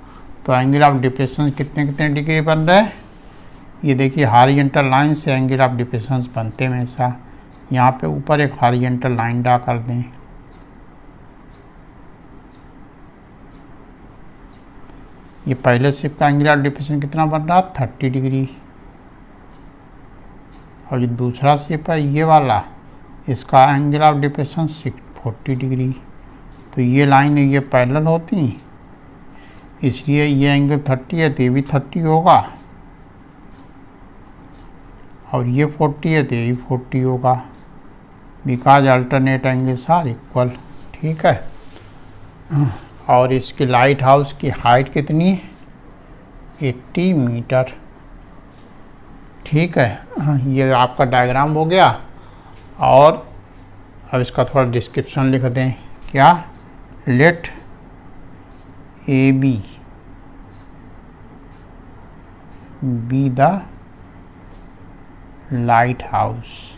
तो एंगल ऑफ डिप्रेशन कितने कितने डिग्री बन रहा है, ये देखिए हॉरिजॉन्टल लाइन से एंगल ऑफ डिप्रेशन बनते हैं हमेशा। यहाँ पे ऊपर एक हॉरिजॉन्टल लाइन ड्रा कर दें, ये पहले शिप का एंगल ऑफ डिप्रेशन कितना बन रहा 30 डिग्री, और ये दूसरा शिप है ये वाला, इसका एंगल ऑफ डिप्रेशन 40 डिग्री। तो ये लाइन ये पैरेलल होती, इसलिए ये एंगल 30 है तो ये भी 30 होगा, और ये 40 है तो ये भी 40 होगा, because alternate angles are equal. ठीक है, और इसकी लाइट हाउस की हाइट कितनी है 80 मीटर। ठीक है, ये आपका डायग्राम हो गया। और अब इसका थोड़ा डिस्क्रिप्शन लिख दें, क्या, let A B the lighthouse,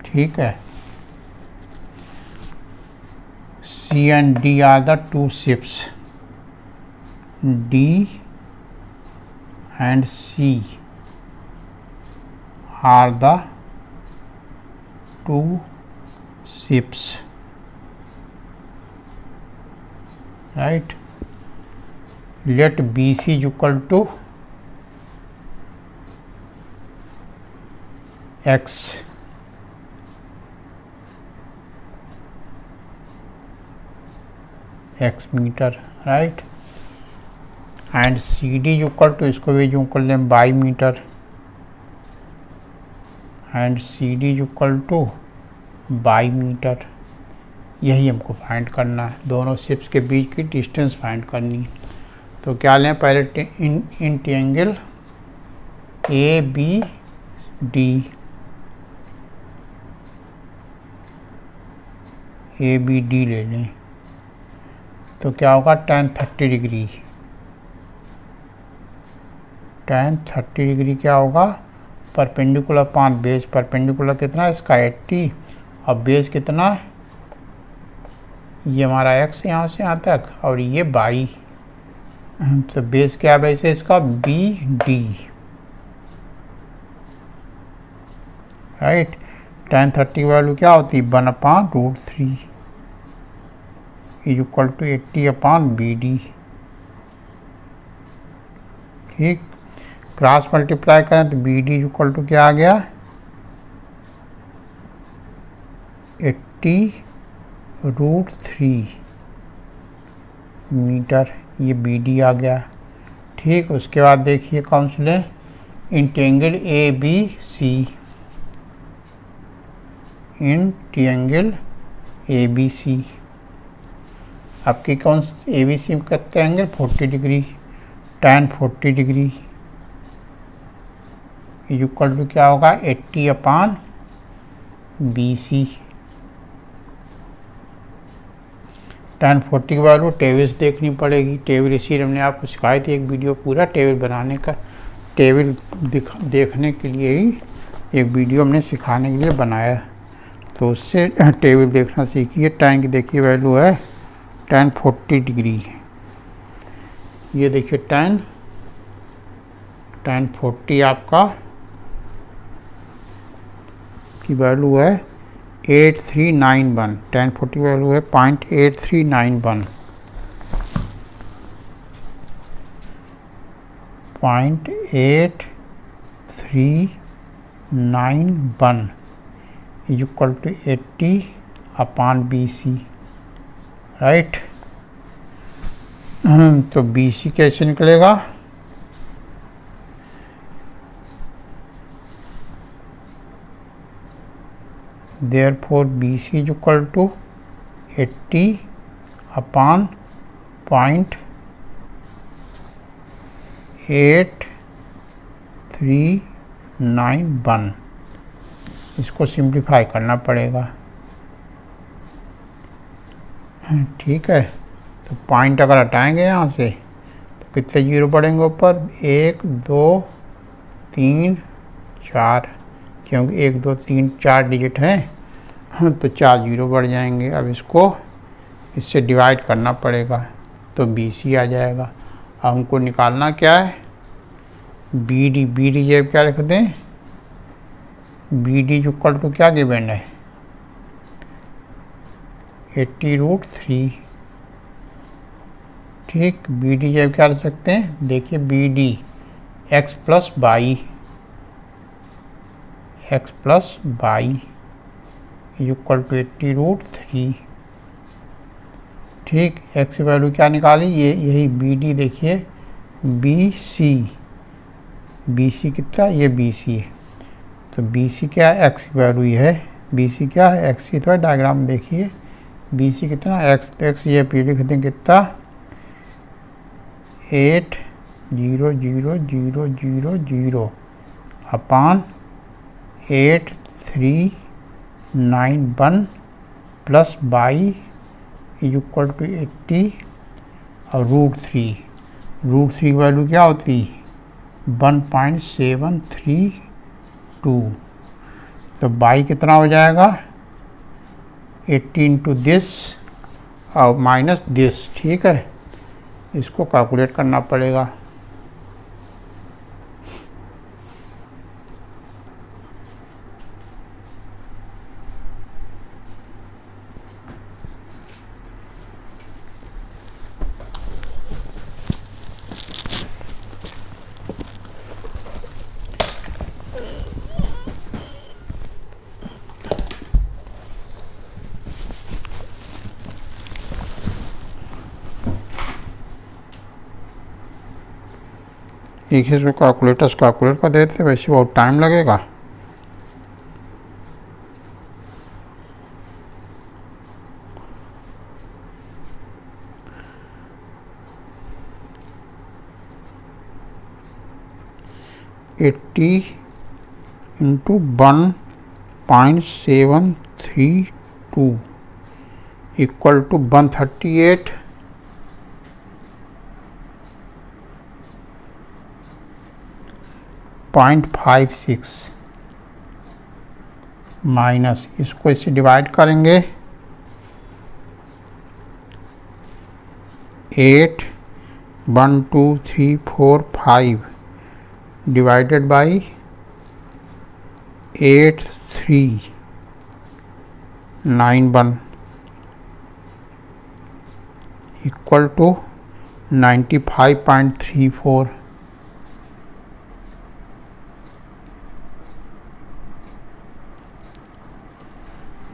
ठीक है। C and D are the 2 ships, D and C are the 2 ships, right? Let BC is equal to X, x metre, right. And C D equal to, इसको भी जो कर लें y metre, and C D equal to y metre. यही हमको फाइंड करना है, दोनों शिप्स के बीच की डिस्टेंस फाइंड करनी है। तो क्या लें, पहले in triangle A B D, A B D ले लें। तो क्या होगा, tan 30 डिग्री, tan 30 डिग्री क्या होगा, परपेंडिकुलर अपॉन बेस। परपेंडिकुलर कितना है इसका 80, और बेस कितना है, ये हमारा x यहाँ से यहाँ तक, और ये बाई। तो बेस क्या है वैसे इसका, बी डी, राइट। tan 30 की वैल्यू क्या होती है, 1/√3 इक्वल टू 80/BD। ठीक, क्रॉस मल्टीप्लाई करें तो BD इक्वल टू क्या आ गया, 80√3 मीटर, ये BD आ गया। ठीक, उसके बाद देखिए कौन से लें, in triangle A B C, in triangle A B C. आपकी कौन ए बी सी कितना angle, 40 degree, tan 40 degree equal to क्या होगा, 80/BC। tan 40 की वैल्यू टेबल्स देखनी पड़ेगी। टेबल इसी हमने आपको सिखाई थी, एक वीडियो पूरा टेबल बनाने का, टेबल देखने के लिए ही एक वीडियो हमने सिखाने के लिए बनाया। तो उससे टेबल देखना सीखिए। tan की देखिए वैल्यू है tan 40 डिग्री। ये देखिए tan 40 आपका की वैल्यू है 8391। tan 40 वैल्यू है 0.8391, 0.8391 इक्वल टू 80/BC, राइट। तो BC कैसे निकलेगा, therefore BC is equal to 80/0.8391। इसको सिंप्लीफाई करना पड़ेगा, ठीक है। तो पॉइंट अगर हटाएंगे यहाँ से तो कितने जीरो पड़ेंगे ऊपर, 1 2 3 4, क्योंकि 1 2 3 4 डिजिट हैं तो 4 जीरो बढ़ जाएंगे। अब इसको इससे डिवाइड करना पड़ेगा तो BC आ जाएगा। अब हमको निकालना क्या है, BD। BD जब क्या लिख दें, BD इक्वल टू क्या गिवन है, 80√3। ठीक, BD जब क्या लिख सकते हैं, देखिए BD x plus y, x plus y equal to 80√3। ठीक, x की वैल्यू क्या निकाली, ये यही BD देखिए BC कितना, ये BC है। तो BC क्या है, x की वैल्यू ये है, BC क्या है, x की। तो डायग्राम देखिए BC कितना, x, तो x ये पी लिख दें कितना, 80000/8391 प्लस बाई इक्वल टू 80/√3। √3 की वैल्यू क्या होती, 1.732। तो बाई कितना हो जाएगा, 80 इंटू दिस और माइनस दिस। ठीक है, इसको कैलकुलेट करना पड़ेगा। एक ही इसको कैलकुलेटर से कैलकुलेट कर देते, वैसे बहुत टाइम लगेगा। Eighty into 1.732 equal to 138.56 minus, इसको इससे डिवाइड करेंगे 8 1 2 3 4 5 divided by 8391 equal to 95.34।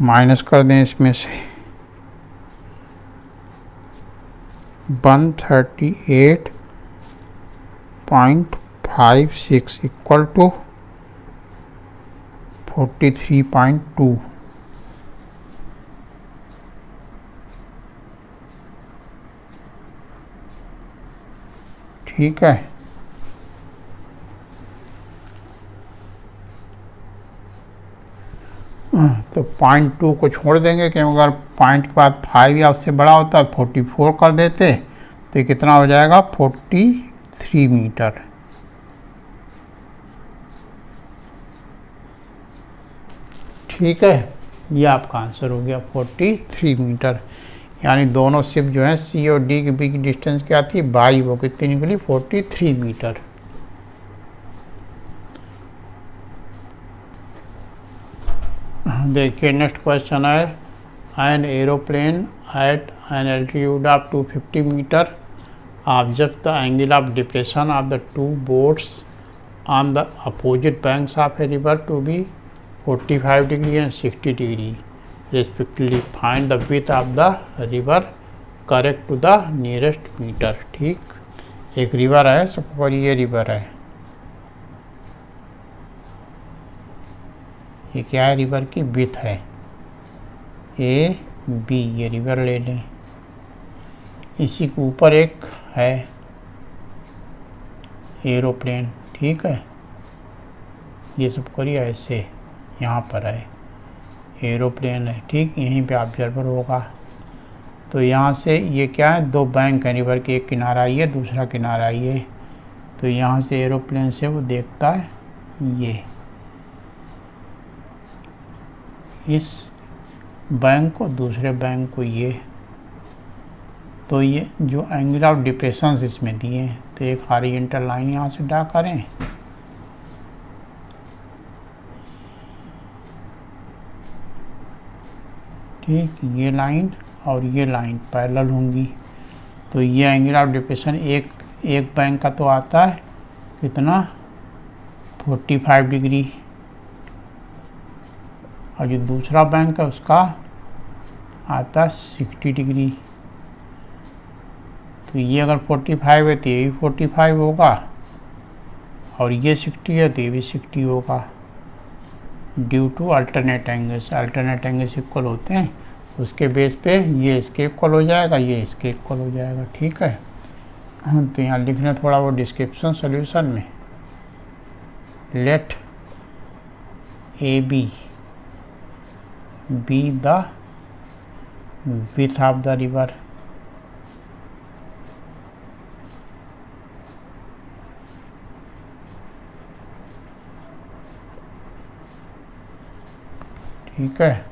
Minus कर दें इसमें से 138.56 इक्वल टू 43.2। ठीक है, तो 0.2 को छोड़ देंगे, क्योंकि अगर पॉइंट के बाद 5 या उससे बड़ा होता तो 44 कर देते, तो कितना हो जाएगा 43 मीटर। ठीक है, ये आपका आंसर हो गया 43 मीटर। यानी दोनों शिप जो है सी और डी के बीच की डिस्टेंस क्या थी, बाई, वो कितनी निकली 43 मीटर। देखिए नेक्स्ट क्वेश्चन है, an aeroplane at an altitude of 250 metre observe the angle of depression of the two boats on the opposite banks of a river to be 45 degree and 60 degree respectively. Find the width of the river correct to the nearest meter. ठीक, एक रिवर है, सपोज ये रिवर है, ये क्या है, रिवर की विड्थ है ए बी, ये रिवर ले लें। इसी के ऊपर एक है एरोप्लेन, ठीक है, ये सब करिए ऐसे, यहाँ पर है एरोप्लेन है, ठीक, यहीं पे ऑब्जर्वर होगा। तो यहाँ से ये क्या है, दो बैंक है रिवर के, एक किनारा ये, दूसरा किनारा ये। तो यहाँ से एरोप्लेन से वो देखता है ये इस बैंक को, दूसरे बैंक को ये। तो ये जो एंगल ऑफ डिप्रेशन इसमें दिए हैं, तो एक हॉरिजॉन्टल लाइन यहाँ से ड्रा करें, ठीक, ये लाइन और ये लाइन पैरेलल होंगी। तो ये एंगल ऑफ डिप्रेशन एक बैंक का तो आता है कितना 45 डिग्री, और जो दूसरा बैंक है उसका आता है 60 डिग्री। तो ये अगर 45 है तो ये भी 45 होगा, और ये 60 है तो ये भी 60 होगा, due to alternate angles. Alternate angles equal होते हैं, उसके बेस पे ये इसके इक्वल हो जाएगा, ये इसके इक्वल हो जाएगा। ठीक है, तो यहाँ लिखना थोड़ा वो डिस्क्रिप्शन सॉल्यूशन में, let A B the width of the river, ठीक है,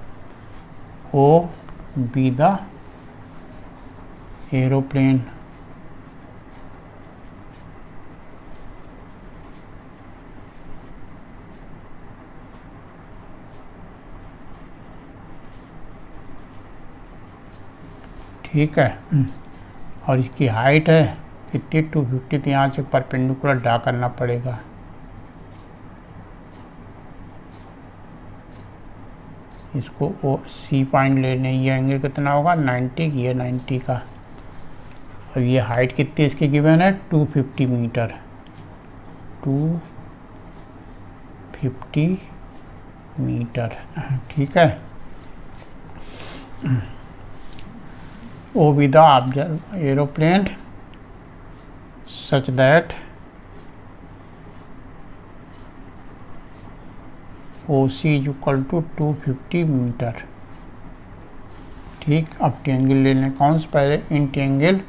ओ बी द एरोप्लेन, ठीक है, और इसकी हाइट है कितनी 250, तो यहाँ से परपेंडिकुलर ड्रा करना पड़ेगा। इसको ओ सी पॉइंट ले लें, ये एंगल कितना होगा 90, ये 90 का, और ये हाइट कितनी इसकी गिवन है 250 मीटर। 250 मीटर। ठीक है। O B the observe aeroplane such that OC is equal to 250 metre. ठीक, अब ट्रायंगल ले लें। कौन सा पहले? In triangle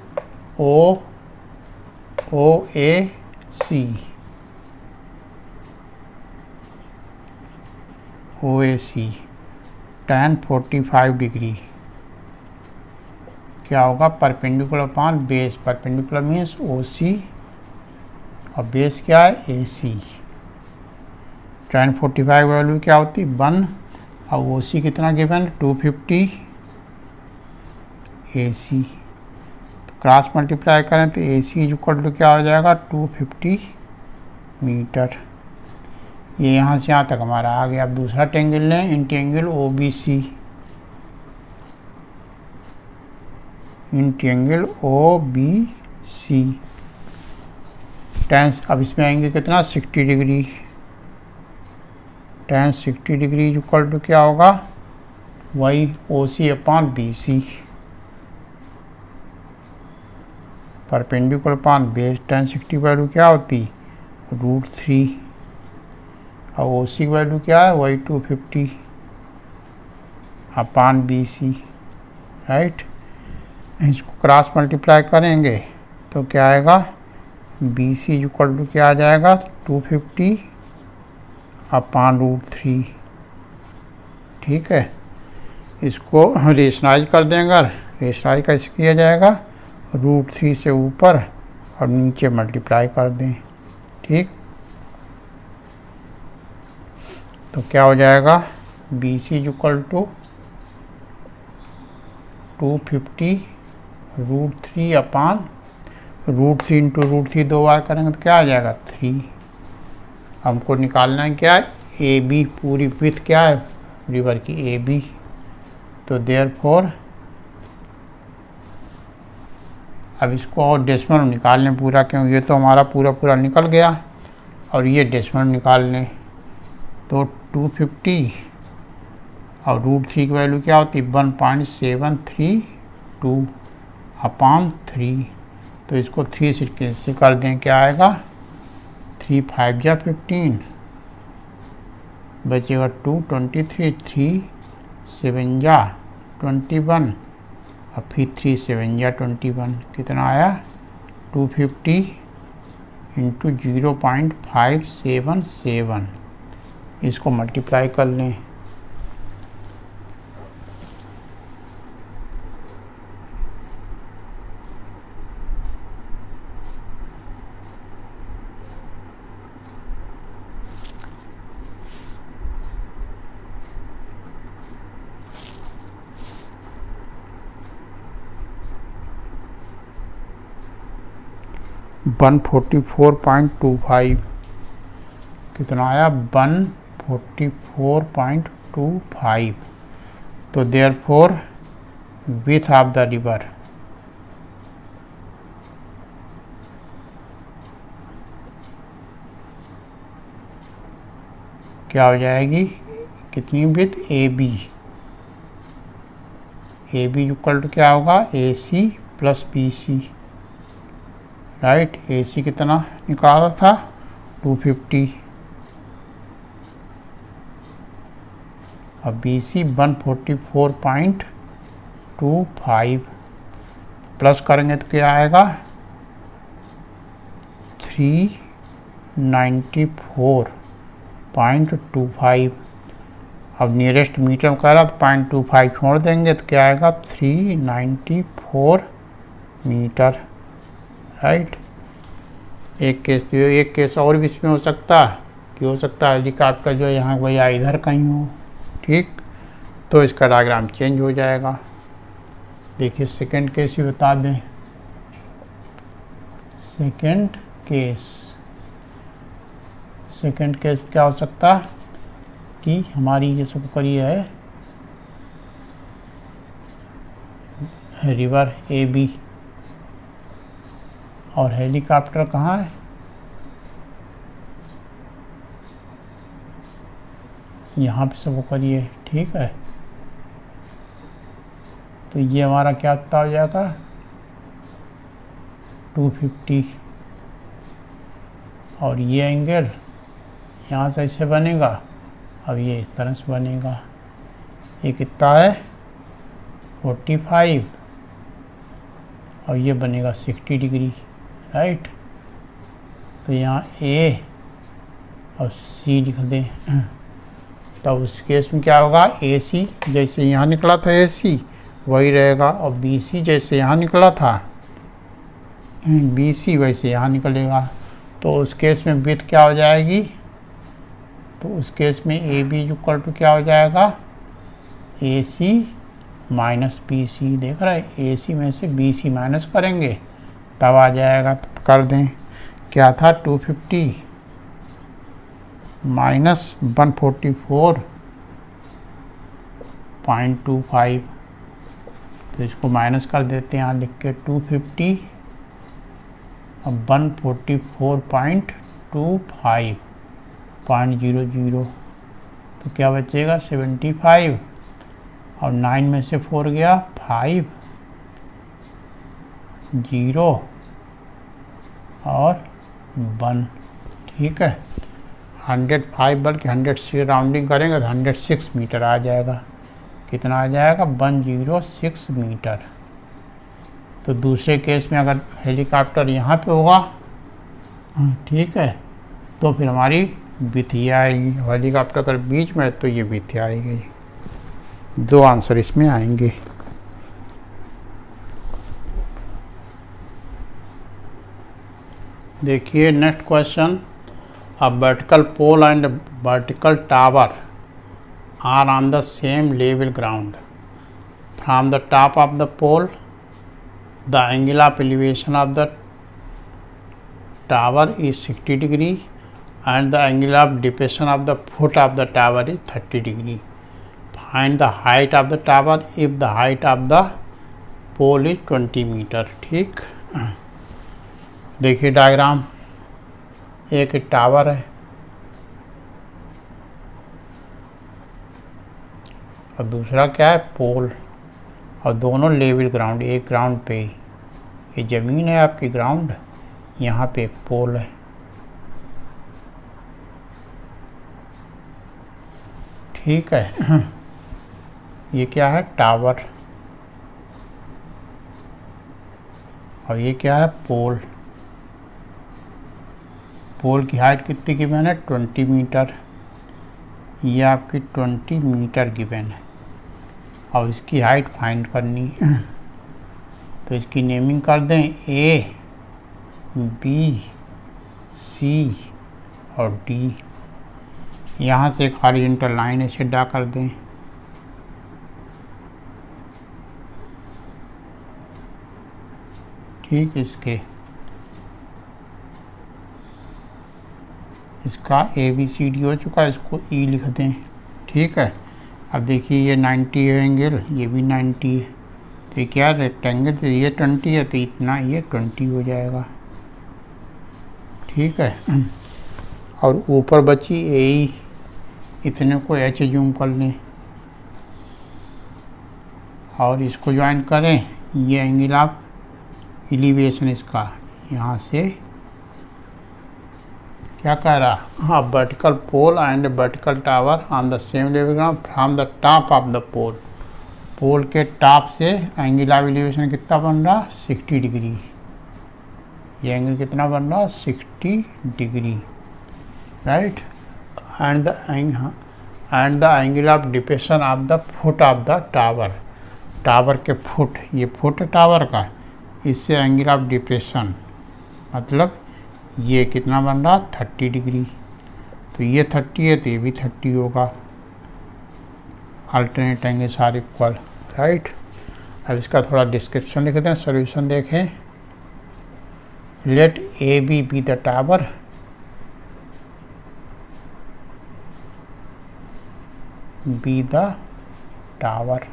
OAC tan 45 degree क्या होगा? Perpendicular upon base. Perpendicular means OC और बेस क्या है? AC। tan 45 वैल्यू क्या होती? 1 और OC कितना गिवन? 250 AC। तो क्रॉस मल्टीप्लाई करें तो AC इज इक्वल टू क्या हो जाएगा? 250 मीटर। ये यहाँ से यहाँ तक हमारा आ गया। अब दूसरा ट्रायंगल लें। In triangle OBC। In triangle OBC tan, अब इसमें आएंगे कितना? 60 degree. tan 60 degree is equal to क्या होगा? वही OC upon BC। Perpendicular upon base. tan 60 value क्या होती? √3 और OC की वैल्यू क्या है? वही 250 अपॉन BC। राइट, इसको क्रॉस मल्टीप्लाई करेंगे तो क्या आएगा? BC इज इक्वल टू क्या आ जाएगा? 250 अपॉन √3। ठीक है, इसको रेशनाइज कर देंगे। रेशनाइज कैसे किया जाएगा? √3 से ऊपर और नीचे मल्टीप्लाई कर दें। ठीक, तो क्या हो जाएगा? BC is equal to 250 √3 upon √3 into √3 दो बार करेंगे तो क्या आ जाएगा? 3। हमको निकालना है क्या है? AB पूरी विड्थ क्या है रिवर की? AB। तो देयरफॉर अब इसको और डेसिमल निकाल लें पूरा, क्योंकि ये तो हमारा पूरा निकल गया और ये डेसिमल निकाल लें। तो 250 और √3 की वैल्यू क्या होती? 1.732 अपॉन 3। तो इसको 3 से कैंसिल कर दें, क्या आएगा? 3 5 जा 15 बचेगा 2 23 3 7 जा 21 और फिर 3 7 जा 21। कितना आया? 250 इंटू 0.577। इसको मल्टीप्लाई कर लें। वन 144.25 कितना आया? 144.25। तो therefore width of the river क्या हो जाएगी? कितनी width? AB। AB equal to क्या होगा? AC plus BC। Right, AC कितना निकाला था? 250 और BC 144.25 प्लस करेंगे तो क्या आएगा? 394.25। अब नियरेस्ट मीटर में कह रहा तो 0.25 छोड़ देंगे तो क्या आएगा? 394 मीटर। राइट, एक केस और भी इसमें हो सकता है कि हो सकता है हेलीकॉप्टर जो यहाँ भैया इधर कहीं हो। ठीक, तो इसका डायग्राम चेंज हो जाएगा। देखिए सेकंड केस भी बता दें। सेकंड केस क्या हो सकता है कि हमारी ये सब करी है रिवर AB और हेलीकॉप्टर कहाँ है? यहाँ पे सबको करिए, ठीक है। तो ये हमारा क्या हो जाएगा 250, और ये एंगल यहाँ से ऐसे बनेगा, अब ये इस तरह से बनेगा, ये कितना है 45, और ये बनेगा 60 डिग्री, राइट। तो यहाँ ए और सी लिख दें। तब उस केस में क्या होगा, ए सी जैसे यहाँ निकला था ए सी वही रहेगा, और बी सी जैसे यहाँ निकला था बी सी वैसे यहाँ निकलेगा। तो उस केस में विड्थ क्या हो जाएगी, तो उस केस में ए बी इक्वल टू क्या हो जाएगा ए सी माइनस बी सी। देख रहे हैं, ए सी में से बी सी माइनस करेंगे तब आ जाएगा। तब कर दें, क्या था 250 माइनस 144.25, तो इसको माइनस कर देते हैं यहाँ लिख के 250 और 144.25.00, तो क्या बचेगा 75, और 9 में से 4 गया 5, 0 और 1, ठीक है। 105 बल्कि 100 से राउंडिंग करेंगे तो 106 मीटर आ जाएगा। कितना आ जाएगा 106 मीटर। तो दूसरे केस में अगर हेलीकॉप्टर यहाँ पे होगा, ठीक है, तो फिर हमारी बिथिया आएगी। हेलीकॉप्टर अगर बीच में है तो ये बिथिया आएगी। 2 आंसर इसमें आएंगे। देखिए next question, a vertical pole and vertical tower are on the same level ground. From the top of the pole the angle of elevation of the tower is 60 degree and the angle of depression of the foot of the tower is 30 degree. Find the height of the tower if the height of the pole is 20 meter. ठीक, देखिए डायग्राम, एक टावर है और दूसरा क्या है पोल, और दोनों लेवल ग्राउंड, एक ग्राउंड पे, ये ज़मीन है आपकी ग्राउंड, यहाँ पे एक पोल है, ठीक है। ये क्या है टावर, और ये क्या है पोल। पोल की हाइट कितनी गिवन है 20 मीटर, ये आपकी 20 मीटर गिवन है, और इसकी हाइट फाइंड करनी है। तो इसकी नेमिंग कर दें ए बी सी और डी। यहाँ से एक हॉरिजॉन्टल लाइन ऐसे ड्रा कर दें, ठीक। इसका ए बी सी डी हो चुका है, इसको ई लिख दें, ठीक है। अब देखिए ये 90 है एंगल, ये भी 90 है, तो ये क्या रेक्टेंगल, तो ये 20 है तो इतना ये 20 हो जाएगा, ठीक है। और ऊपर बची ए, इतने को एच जूम कर लें और इसको ज्वाइन करें। ये एंगल ऑफ एलिवेशन इसका यहाँ से क्या कह रहा, हाँ, vertical pole and vertical tower on the same level ground from the top of the pole. Pole के टॉप से एंगल ऑफ एलिवेशन कितना बन रहा 60 डिग्री। ये एंगल कितना बन रहा 60 degree, right. And the angle of depression of the foot of the tower. Tower के फुट, ये फुट टावर का, इससे एंगल ऑफ डिप्रेशन मतलब ये कितना बन रहा 30 डिग्री। तो ये 30 है तो ये भी 30 होगा, अल्टरनेट एंगल सारे इक्वल, राइट। अब इसका थोड़ा डिस्क्रिप्शन लिख दें, सॉल्यूशन देखें। Let A B the tower, be the tower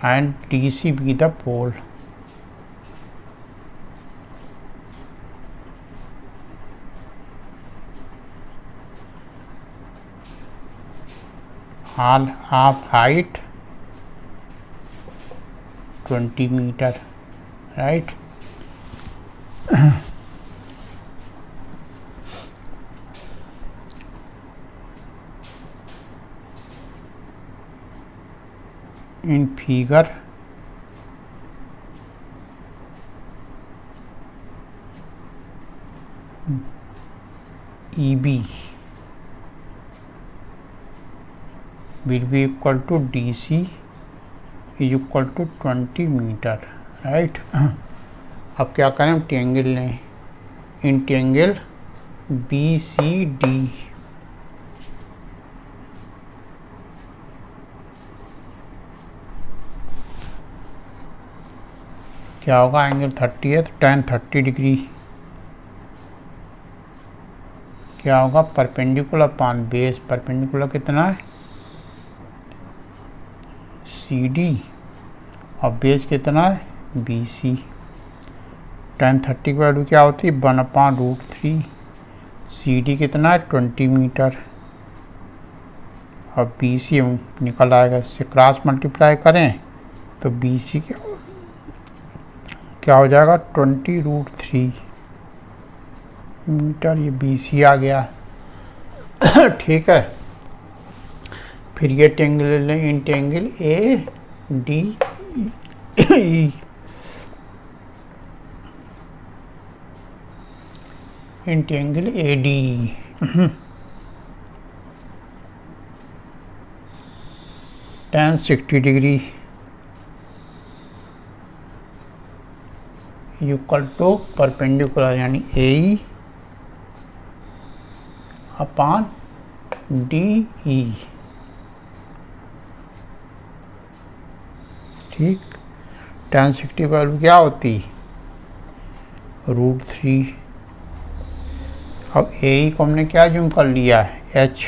and DC be the pole. half height 20 meter, right? In figure EB will be equal to DC is equal to 20 metre, right. अब क्या करें, हम ट्रायंगल लें, इन ट्रायंगल BCD क्या होगा, एंगल 30 है तो tan 30 डिग्री क्या होगा, परपेंडिकुलर पान बेस, परपेंडिकुलर कितना है CD और बेस कितना है BC। tan 30 की वैल्यू क्या होती है 1/√3, CD कितना है 20 मीटर और BC निकल आएगा, इससे क्रॉस मल्टीप्लाई करें तो BC क्या हो जाएगा 20√3 मीटर, ये BC आ गया। ठीक है, फिर ये ट्रायंगल ले लें, in triangle ADE in triangle ADE tan 60 degree equal to perpendicular यानी AE अपॉन DE, ठीक। tan 60 वैल्यू क्या होती √3 और AE को हमने क्या जूम कर लिया है H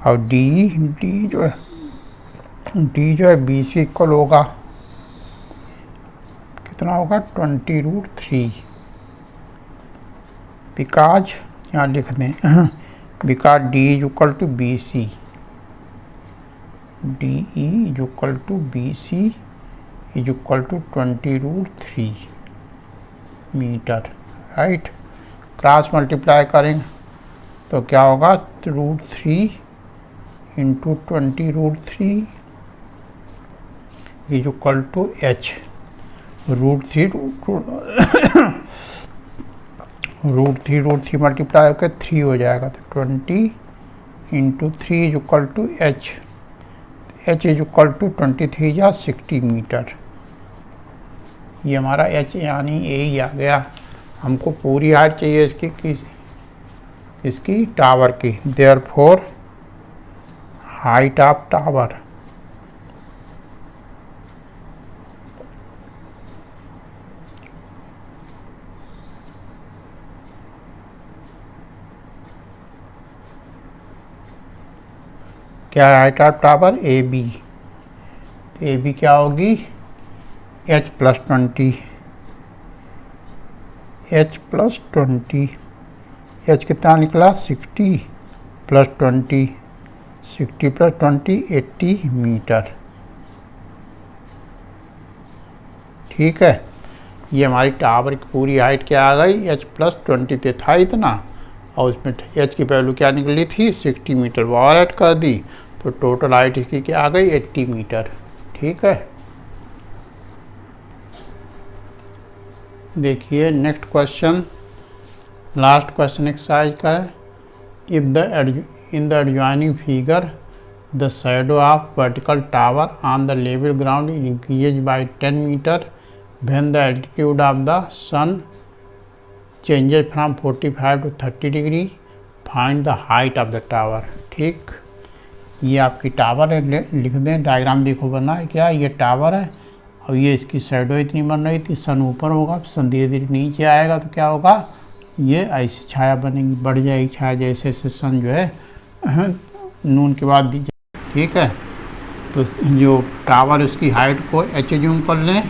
और D जो है BC इक्वल होगा कितना होगा 20√3, बिकॉज यहाँ लिख दें because D is equal to BC, DE is equal to BC is equal to 20√3 metre, right. Cross multiply करेंगे तो क्या होगा √3 into 20√3 is equal to H, √3 multiply होकर 3 हो जाएगा तो 20 into 3 is equal to H is equal to 23 या 60 मीटर। ये हमारा H यानी A आ गया। हमको पूरी हाइट चाहिए इसकी टावर की, देयरफॉर हाइट ऑफ टावर क्या है, हाइट ऑफ टावर AB, तो AB क्या होगी H+20, H+20, H कितना निकला 60 + 20, 60 + 20 80 मीटर, ठीक है। ये हमारी टावर की पूरी हाइट क्या आ गई H+20 पे था इतना और उसमें H की वैल्यू क्या निकली थी 60 मीटर, वो और ऐड कर दी तो टोटल हाइट इसकी क्या आ गई 80 मीटर, ठीक है। देखिए next question, last question exercise का है। If the in the adjoining figure the shadow of vertical tower on the level ground increase by 10 metre when the altitude of the sun changes from 45 to 30 degree, find the height of the tower, ठीक। ये आपकी टावर है, लिख दें, डायग्राम देखो बना है क्या, ये टावर है और ये इसकी शैडो इतनी बन रही थी, सन ऊपर होगा, सन धीरे धीरे नीचे आएगा तो क्या होगा, ये ऐसी छाया बनेगी, बढ़ जाएगी छाया जैसे जैसे सन जो है नून के बाद दी जाए, ठीक है। तो जो टावर उसकी हाइट को H जूम कर लें,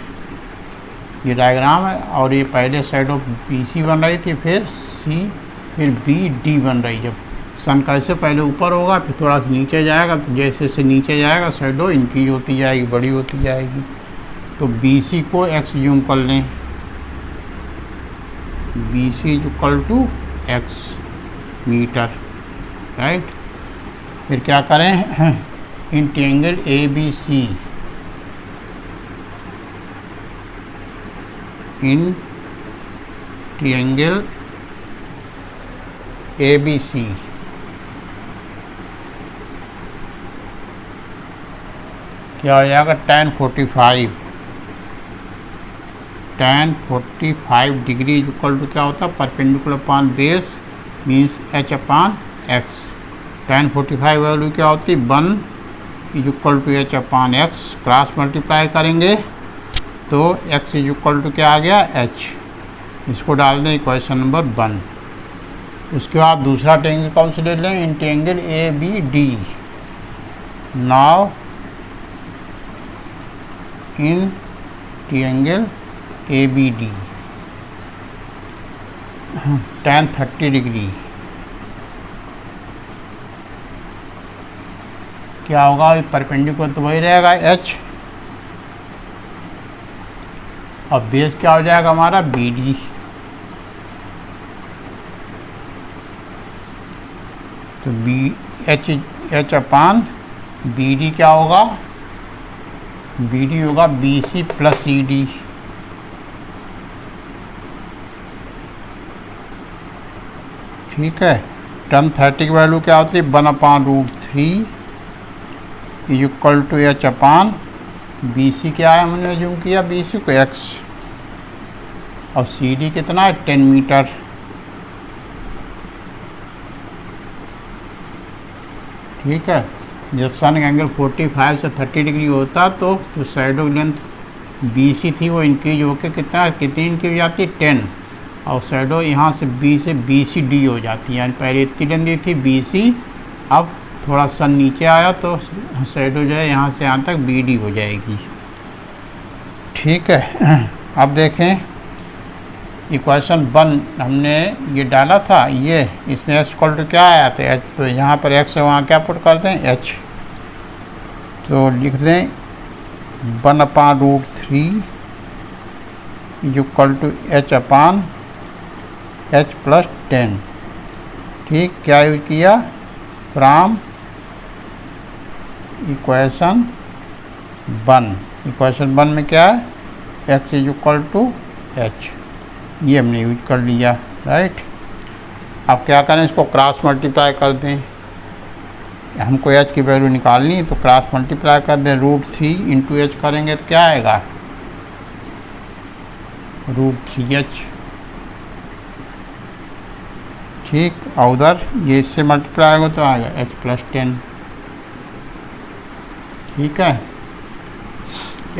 ये डायग्राम है और ये पहले शैडो BC बन रही थी, फिर C फिर BD बन रही, जब सन कैसे पहले ऊपर होगा फिर थोड़ा सा नीचे जाएगा, तो जैसे जैसे नीचे जाएगा शैडो इंक्रीज होती जाएगी, बड़ी होती जाएगी। तो बी सी को एक्स जूम कर लें, B C equal to x metre, right. फिर क्या करें, in triangle A B C, in triangle A B C क्या हो जाएगा, tan 45, tan 45 degree equal to क्या होता है, perpendicular upon base means h upon x। tan 45 value क्या होती है, 1 is equal to h upon x, cross multiply करेंगे तो x इज इक्वल टू क्या आ गया, h। इसको डाल दें इक्वेशन नंबर 1। उसके बाद दूसरा ट्रायंगल कौन सा ले लें, in triangle A B D. Now in triangle A B D tan 30 degree क्या होगा, परपेंडिकुलर तो वही रहेगा h, और बेस क्या हो जाएगा हमारा बी डी। तो B H upon B D क्या होगा, बी डी होगा B C plus C D. ठीक है, tan 30 की वैल्यू क्या होती है, 1/√3 equal to H upon B C क्या है, हमने जूम किया बी सी को x, और सी डी कितना है 10 मीटर। ठीक है, जब सन का एंगल 45 से 30 डिग्री होता तो जो शैडो लेंथ बी सी थी वो इंक्रीज होकर कितनी इंक्रीज हो जाती है 10, और शैडो यहाँ से बी से बी सी डी हो जाती है, यानी पहले इतनी लेंदी थी बी सी, अब थोड़ा सन नीचे आया तो शैडो जो है यहाँ से यहाँ तक बी डी हो जाएगी। ठीक है, अब देखें इक्वेशन 1 हमने ये डाला था, ये इसमें x इक्वल टू क्या आया था h, तो यहाँ पर x है वहाँ क्या पुट कर दें h, तो लिख दें 1/√3 equal to h upon h plus 10। ठीक, क्या यूज किया, फ्रॉम इक्वेशन 1 में क्या है x is equal to h, ये हमने यूज कर लिया, राइट। अब क्या करें, इसको क्रॉस मल्टीप्लाई कर दें, हमको h की वैल्यू निकालनी है तो क्रॉस मल्टीप्लाई कर दें, √3 इंटू एच करेंगे तो क्या आएगा, √3h। ठीक, और उधर ये इससे मल्टीप्लाई होगा तो आएगा h प्लस 10। ठीक है,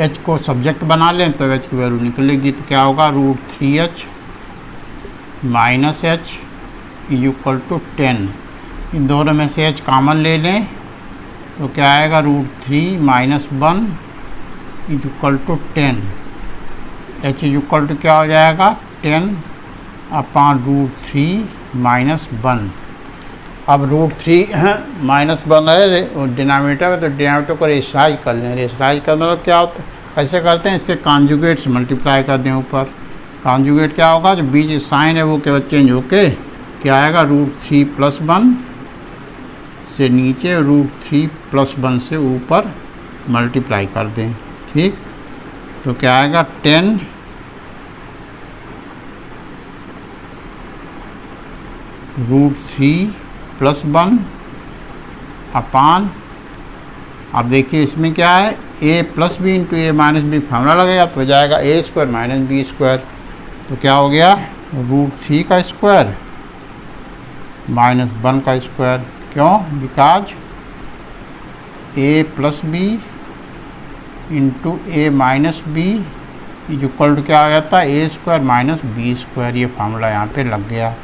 h को सब्जेक्ट बना लें तो h की वैल्यू निकलेगी, तो क्या होगा, √3h minus h is equal to 10। इन दोनों में से h कॉमन ले लें तो क्या आएगा, √3 minus 1 is equal to 10। h is equal to क्या हो जाएगा, 10 अपान √3 माइनस 1। अब √3 माइनस 1 है डिनोमिनेटर में, तो डिनोमिनेटर को रेशनाइज कर लें। रेशनाइज करने में क्या होता है, कैसे करते हैं, इसके कॉन्जुगेट से मल्टीप्लाई कर दें ऊपर। कॉन्जुगेट क्या होगा, जो बीच साइन है वो केवल चेंज होके क्या आएगा, √3 प्लस 1 से नीचे √3 प्लस 1 से ऊपर मल्टीप्लाई कर दें। ठीक, तो क्या आएगा, 10 √3 प्लस 1 अपान, अब देखिए इसमें क्या है, a plus B into A minus B formula लगेगा तो हो जाएगा a² माइनस b²। तो क्या हो गया, √3 का स्क्वायर माइनस 1 का स्क्वायर। क्यों, because a plus B into A minus B is equal to क्या हो जाता है, a² माइनस b²। ये फार्मूला यहाँ पे लग गया।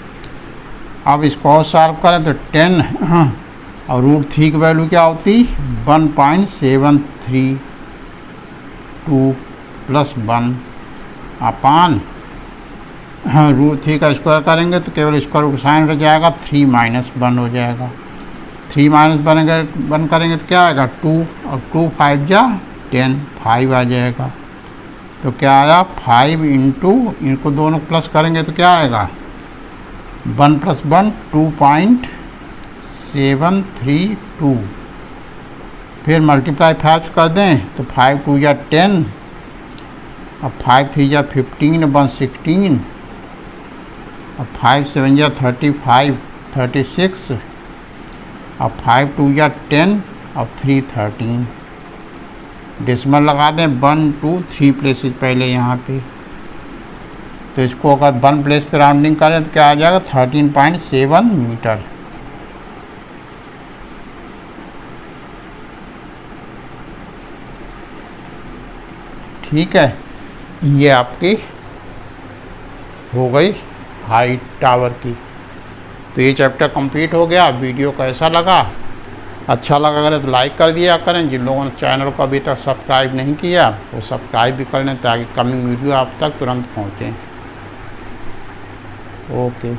अब इसको और सॉल्व करें तो 10 और √3 की वैल्यू क्या होती, 1.732 प्लस 1 अपान हाँ रूट 3 का स्क्वायर करेंगे तो केवल स्क्वायर रूट साइन रह जाएगा, 3-1 हो जाएगा। 3-1 करेंगे तो क्या आएगा 2, और 2 5 जा 10, 5 आ जाएगा। तो क्या आया 5 इंटू, इनको दोनों प्लस करेंगे तो क्या आएगा 1 + 1 2.732। फिर मल्टीप्लाई 5 कर दें तो 5 2 या 10, और 5 3 या 15, 1 16, और 5 7 या 35 36, और 5 2 या 10, और 3 13। डेसिमल लगा दें 1 2 3 प्लेसेस पहले यहाँ पे। तो इसको अगर 1 प्लेस पे राउंडिंग करें तो क्या आ जाएगा 13.7 मीटर। ठीक है, ये आपकी हो गई हाइट टावर की। तो ये चैप्टर कंप्लीट हो गया। वीडियो कैसा लगा? अच्छा लगा अगर तो लाइक कर दिया करें। जिन लोगों ने चैनल को अभी तक सब्सक्राइब नहीं किया वो सब्सक्राइब भी कर लें ताकि कमिंग वीडियो आप तक तुरंत पहुँचें। ओके।